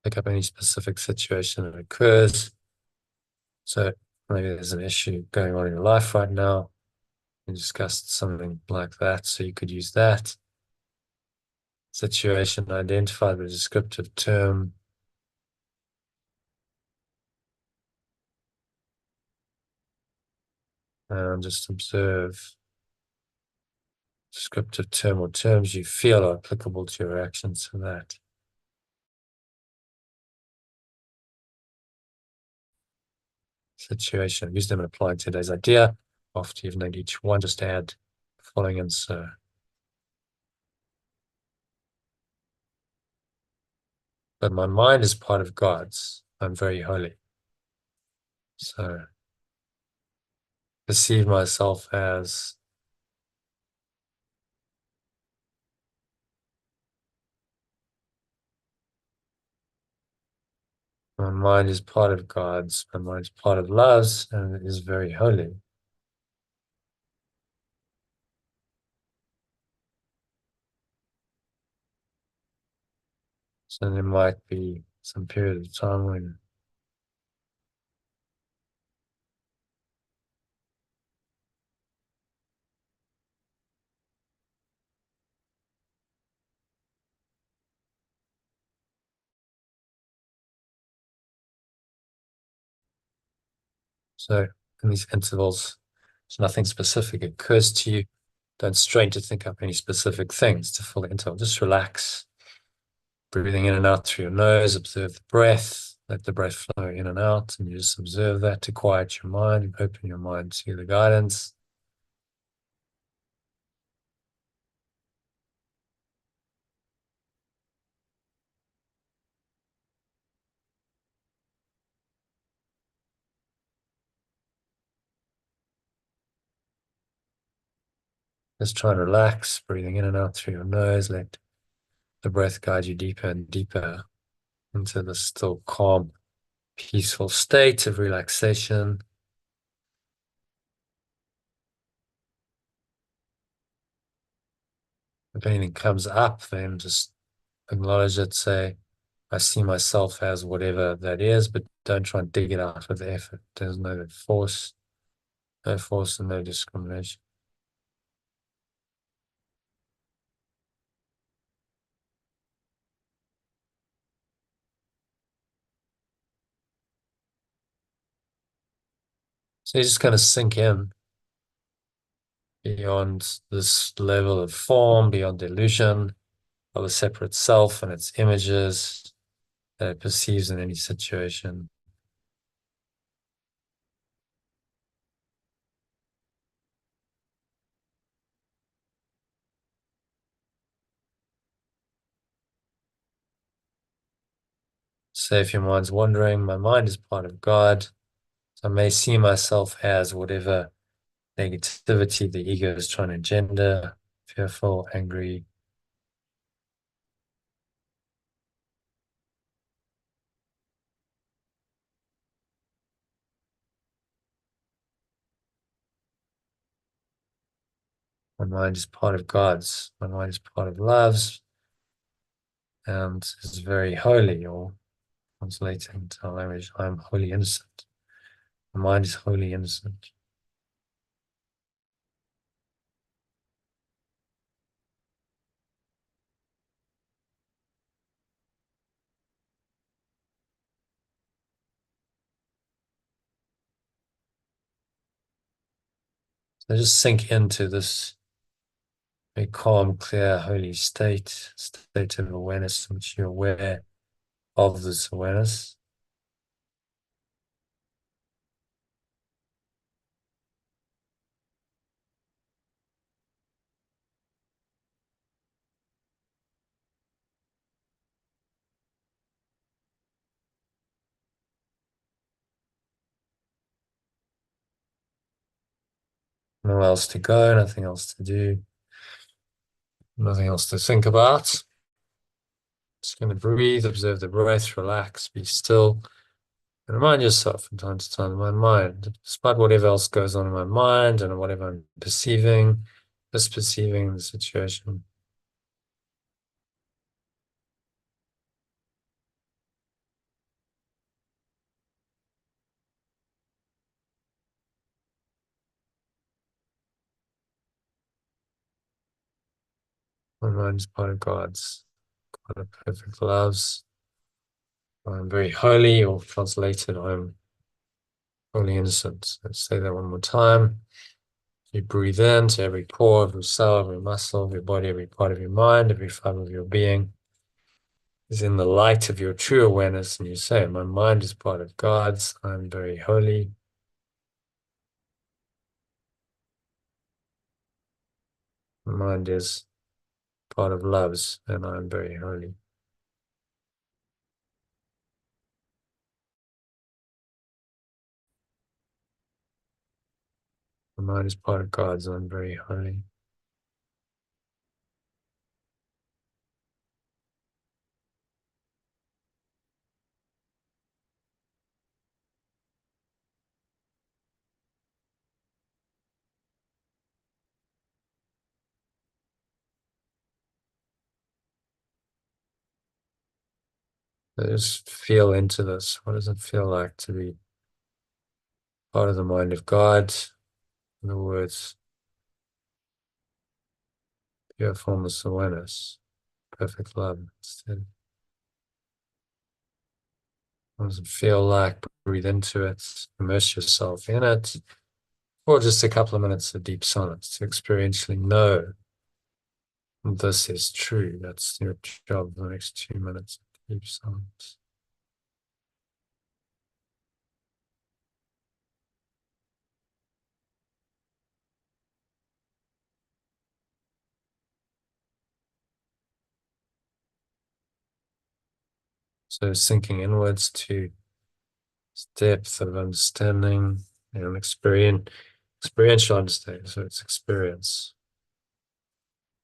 Pick up any specific situation that occurs. So maybe there's an issue going on in your life right now. You discussed something like that, so you could use that situation, identify the descriptive term, and just observe descriptive term or terms you feel are applicable to your actions for that. Situation. Use them and apply today's idea. After you've named each one, just add the following insert. But my mind is part of God's. I'm very holy. So perceive myself as my mind is part of God's, my mind is part of love's, and it is very holy. So there might be some period of time when so in these intervals, so nothing specific occurs to you. Don't strain to think up any specific things to fill the interval. Just relax. Breathing in and out through your nose, observe the breath, let the breath flow in and out, and you just observe that to quiet your mind and open your mind to the guidance. Just try and relax, breathing in and out through your nose, let the breath guide you deeper and deeper into the still calm, peaceful state of relaxation. If anything comes up, then just acknowledge it, say, I see myself as whatever that is, but don't try and dig it out with effort. There's no force and no discrimination. So you just kind of sink in beyond this level of form, beyond the illusion of a separate self and its images that it perceives in any situation. So if your mind's wandering, my mind is part of God. So I may see myself as whatever negativity the ego is trying to engender, fearful, angry. My mind is part of God's. My mind is part of love's and is very holy, or translating to our language, I am wholly innocent. My mind is wholly innocent. So just sink into this very calm, clear, holy state of awareness in which you're aware of this awareness. Nowhere else to go, nothing else to do, nothing else to think about. Just going to breathe, observe the breath, relax, be still, and remind yourself from time to time, my mind, despite whatever else goes on in my mind and whatever I'm perceiving, misperceiving the situation, my mind is part of God's, God of perfect loves. I'm very holy, or translated, I'm wholly innocent. Let's say that one more time. You breathe in to every pore, every cell, every muscle of your body, every part of your mind, every fiber of your being is in the light of your true awareness, and you say, my mind is part of God's, I'm very holy. My mind is part of love's, and I'm very holy. My mind is part of God's, I'm very holy. So just feel into this. What does it feel like to be part of the mind of God? In other words, pure formless awareness, perfect love instead. What does it feel like? Breathe into it, immerse yourself in it, or just a couple of minutes of deep silence to experientially know this is true. That's your job for the next 2 minutes of deep silence. So sinking inwards to depth of understanding and experiential understanding. So it's experience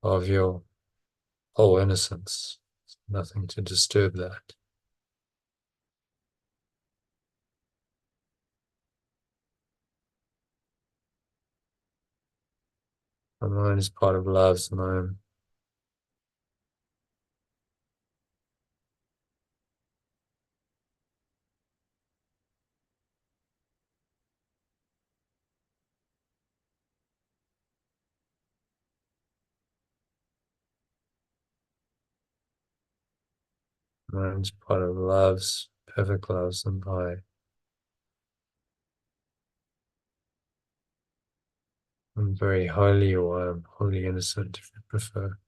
of your whole innocence. Nothing to disturb that. My mind is part of love's mind. My mind is part of love's, perfect love's, and I'm very holy, or I'm wholly innocent if you prefer.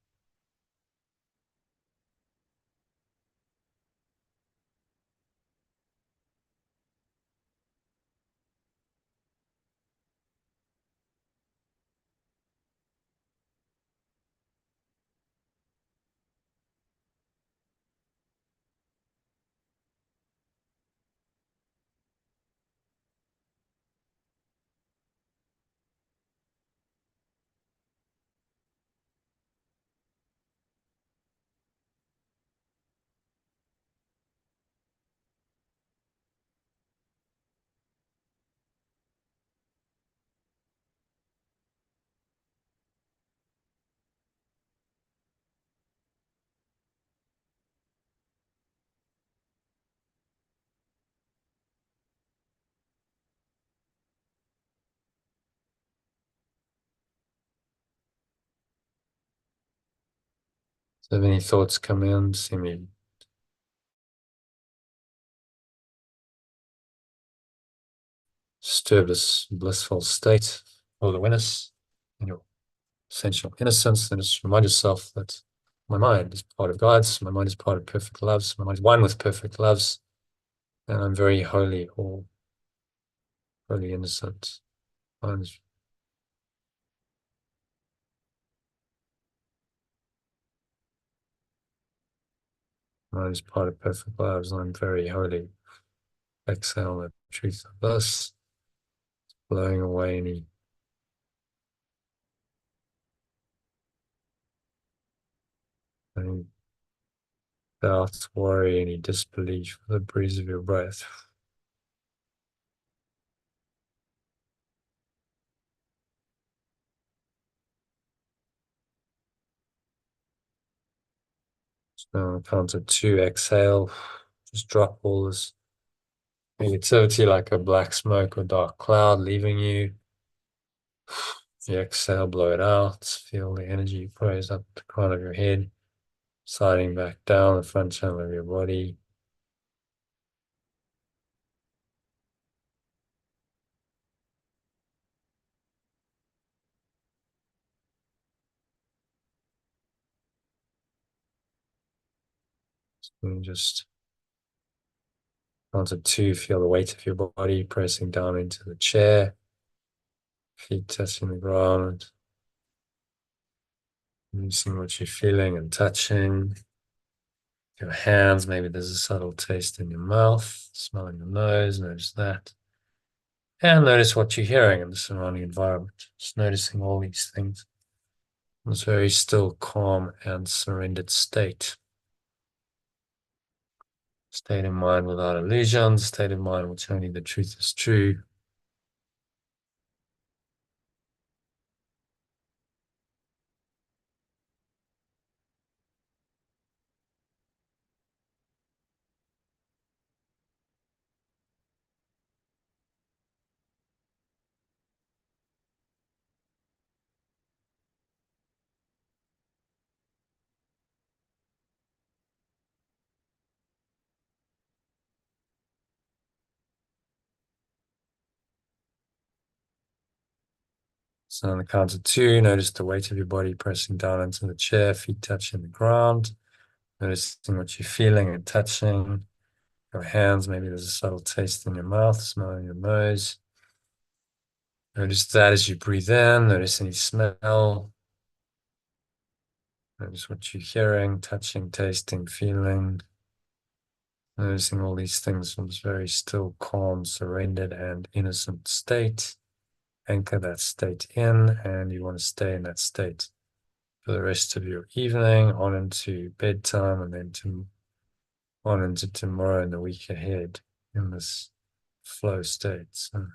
So if any thoughts come in, see me. Disturb this blissful state of awareness in your essential innocence, then just remind yourself that my mind is part of God's, my mind is part of perfect loves, my mind is one with perfect loves, and I'm very holy or holy innocent. My mind is part of perfect loves, and I'm very holy. Exhale the truth of this, blowing away any doubt, worry, any disbelief with the breeze of your breath. So on the count of 2, exhale, just drop all this negativity like a black smoke or dark cloud leaving you. You exhale, blow it out. Feel the energy praise up the crown of your head, sliding back down the front channel of your body. And just count of 2, feel the weight of your body pressing down into the chair, feet touching the ground. Noticing what you're feeling and touching. Your hands, maybe there's a subtle taste in your mouth, smelling the nose, notice that. And notice what you're hearing in the surrounding environment. Just noticing all these things. It's a very still, calm, and surrendered state. State of mind without illusions, state of mind which only the truth is true. So on the count of 2, notice the weight of your body pressing down into the chair, feet touching the ground. Noticing what you're feeling and touching. Your hands, maybe there's a subtle taste in your mouth, smelling your nose. Notice that as you breathe in, notice any smell. Notice what you're hearing, touching, tasting, feeling. Noticing all these things from this very still, calm, surrendered, and innocent state. Anchor that state in, and you want to stay in that state for the rest of your evening, on into bedtime, and then on into tomorrow and the week ahead in this flow state. So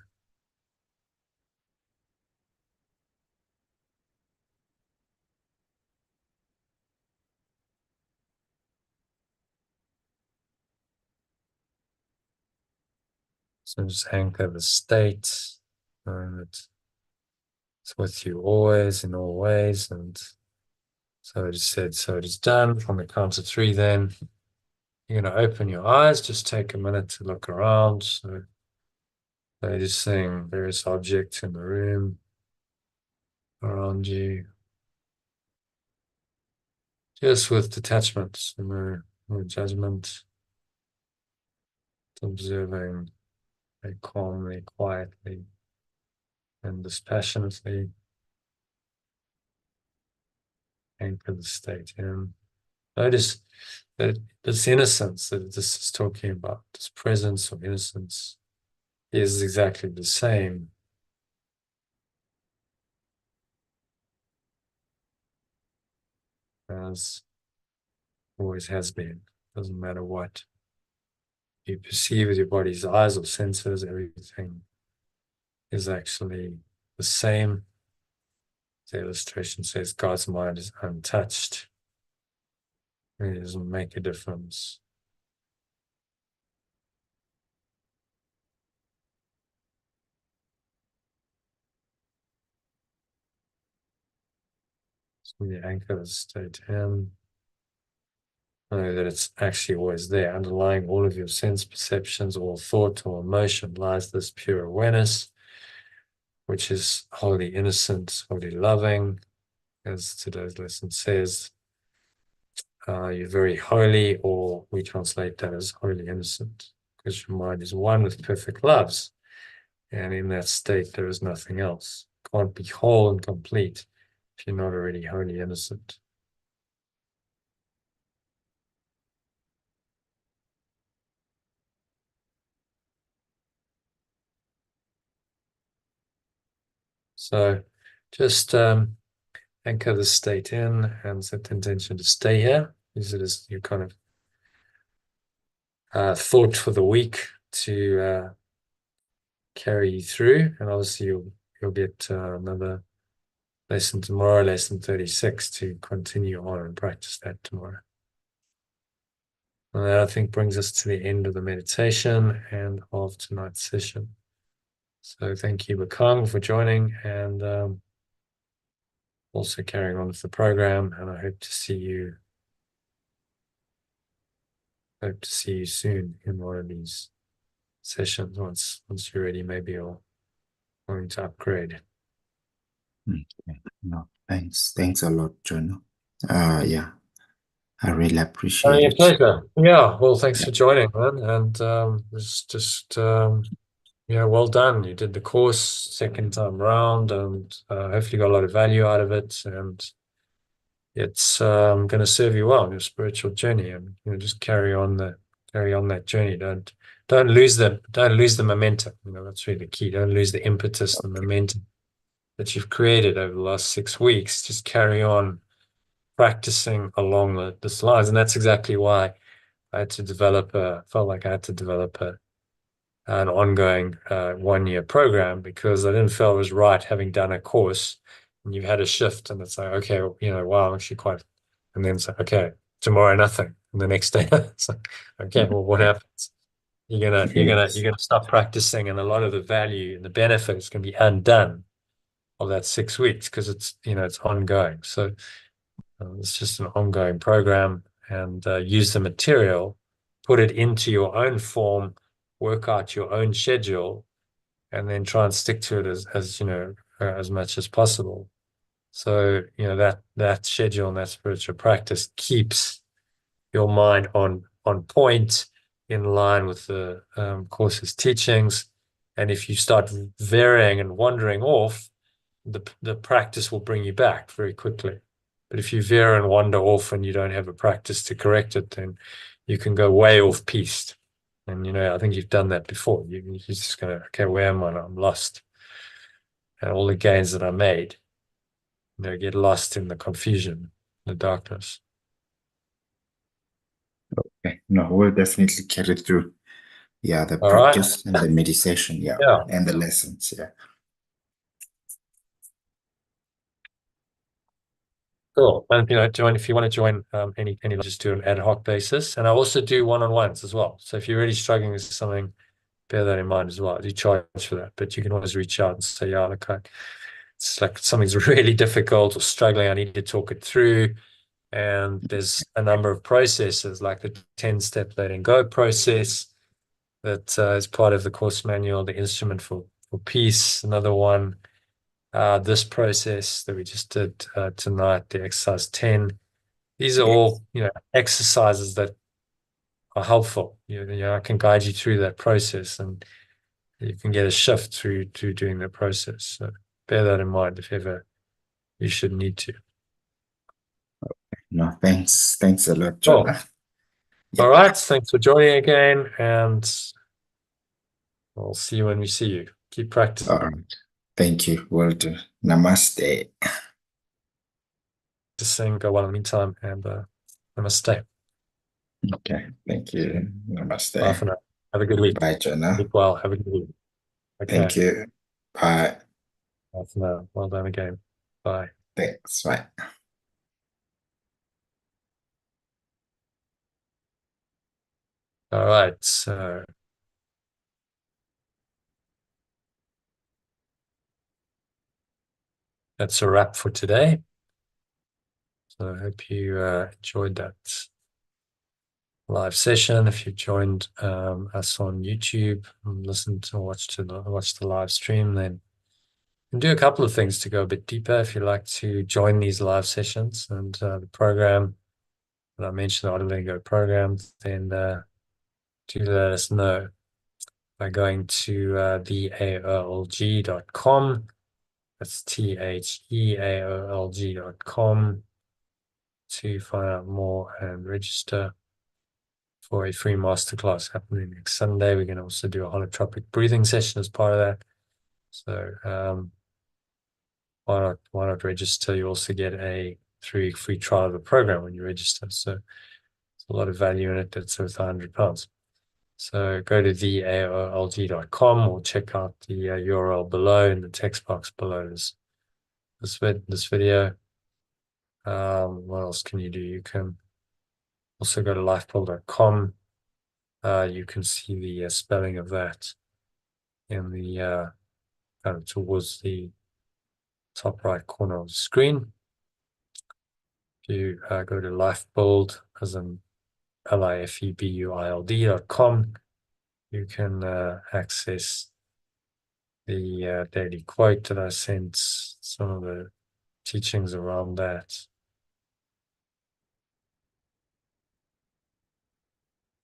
just anchor the state, knowing that it's with you always, in all ways. And so it is said, so it is done. On the count of 3, then you're going to open your eyes. Just take a minute to look around. So just seeing various objects in the room around you, just with detachment, no judgment, observing very calmly, quietly, and dispassionately. Anchor the state in. Notice that this innocence that this is talking about, this presence of innocence, is exactly the same as always has been. Doesn't matter what you perceive with your body's eyes or senses, everything is actually the same. The illustration says God's mind is untouched. It doesn't make a difference. So you anchor the state in. Know that it's actually always there. Underlying all of your sense perceptions, all thought or emotion lies this pure awareness, which is wholly innocent, wholly loving. As today's lesson says, you're very holy, or we translate that as wholly innocent, because your mind is one with perfect loves. And in that state, there is nothing else. Can't be whole and complete if you're not already wholly innocent. So just anchor the state in and set the intention to stay here. Use it as your kind of thought for the week to carry you through. And obviously you'll get another lesson tomorrow, lesson 36, to continue on and practice that tomorrow. And that, I think, brings us to the end of the meditation and of tonight's session. So thank you, Bakang, for joining, and also carrying on with the program. And I hope to see you soon in one of these sessions. Once you're ready, maybe you're going to upgrade. Okay. No, thanks a lot, John. Yeah, I really appreciate Your it. pleasure. Yeah, well, thanks Yeah. for joining, man. And it's just well done. You did the course second time round, and hopefully got a lot of value out of it. And it's going to serve you well in your spiritual journey. And just carry on that journey. Don't lose the momentum. That's really the key. Don't lose the impetus, the momentum that you've created over the last 6 weeks. Just carry on practicing along this lines, and that's exactly why felt like I had to develop an ongoing 1-year program, because I didn't feel it was right having done a course and you've had a shift, and it's like, okay, wow, I'm actually quite, and then it's like, okay, tomorrow nothing, and the next day it's like, okay, well, what happens? You're gonna stop practicing, and a lot of the value and the benefits can be undone of that 6 weeks, because it's ongoing. So it's just an ongoing program, and use the material, put it into your own form, work out your own schedule, and then try and stick to it as much as possible. So that schedule and that spiritual practice keeps your mind on point, in line with the course's teachings. And if you start varying and wandering off, the practice will bring you back very quickly. But if you veer and wander off and you don't have a practice to correct it, then you can go way off piste. And I think you've done that before. You're just going, okay, where am I now? I'm lost. And all the gains that I made, get lost in the confusion, the darkness. Okay. No, we'll definitely carry through. Yeah, the All right. practice and the meditation, yeah, and the lessons, yeah. Cool. And if you want to join any just do an ad hoc basis. And I also do one-on-ones as well. So if you're really struggling with something, bear that in mind as well. I do charge for that, but you can always reach out and say, yeah, look, it's like something's really difficult or struggling. I need to talk it through. And there's a number of processes, like the 10-step letting go process that is part of the course manual, the instrument for peace, another one. This process that we just did tonight, the exercise 10. These are all, exercises that are helpful. I can guide you through that process, and you can get a shift through doing that process. So bear that in mind if ever you should need to. No, thanks a lot, Oh, John. all right. Thanks for joining again, and I'll see you when we see you. Keep practicing. All right. Thank you. Will do. Namaste. Go well in the meantime, and namaste. Okay. Thank you. Namaste. Bye for now. Have a good week. Bye, Jonah. Keep well. Have a good week. Okay. Thank you. Bye. Bye for now. Well done again. Bye. Thanks. Bye. All right. So that's a wrap for today. So I hope you enjoyed that. live session. If you joined us on YouTube and listened to watch the live stream, then you can do a couple of things to go a bit deeper. If you like to join these live sessions and the program that I mentioned, the Ottolenghi program, then do let us know by going to theaolg.com. That's theaolg.com to find out more and register for a free masterclass happening next Sunday. We're going to also do a holotropic breathing session as part of that. So why not register? You also get a 3-week free trial of the program when you register. So there's a lot of value in it. That's worth £100. So go to theaolg.com or check out the URL below in the text box below this video. What else can you do? You can also go to lifebuild.com. You can see the spelling of that in the kind of towards the top right corner of the screen. If you go to lifebuild, as in lifebuild.com, you can access the daily quote that I sent, some of the teachings around that.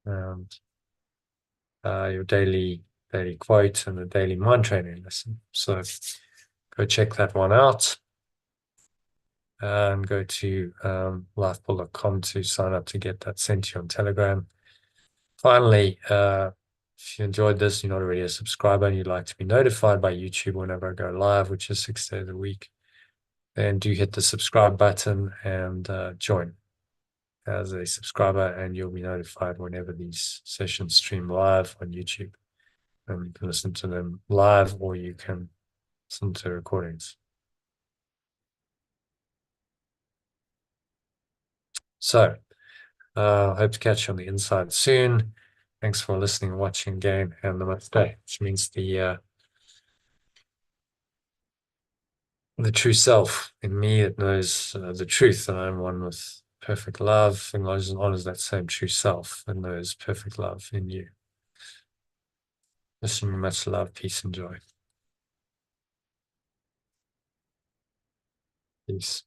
And your daily quote and the daily mind training lesson. So go check that one out. And go to lifebuild.com to sign up to get that sent to you on Telegram. Finally, if you enjoyed this, you're not already a subscriber and you'd like to be notified by YouTube whenever I go live, which is 6 days a week, then do hit the subscribe button and join as a subscriber, and you'll be notified whenever these sessions stream live on YouTube. And you can listen to them live or you can listen to recordings. So hope to catch you on the inside soon. Thanks for listening and watching again, and Namaste, which means the true self in me that knows the truth, and I'm one with perfect love, acknowledges and honors that same true self and knows perfect love in you. Wishing you much love, peace, and joy. Peace.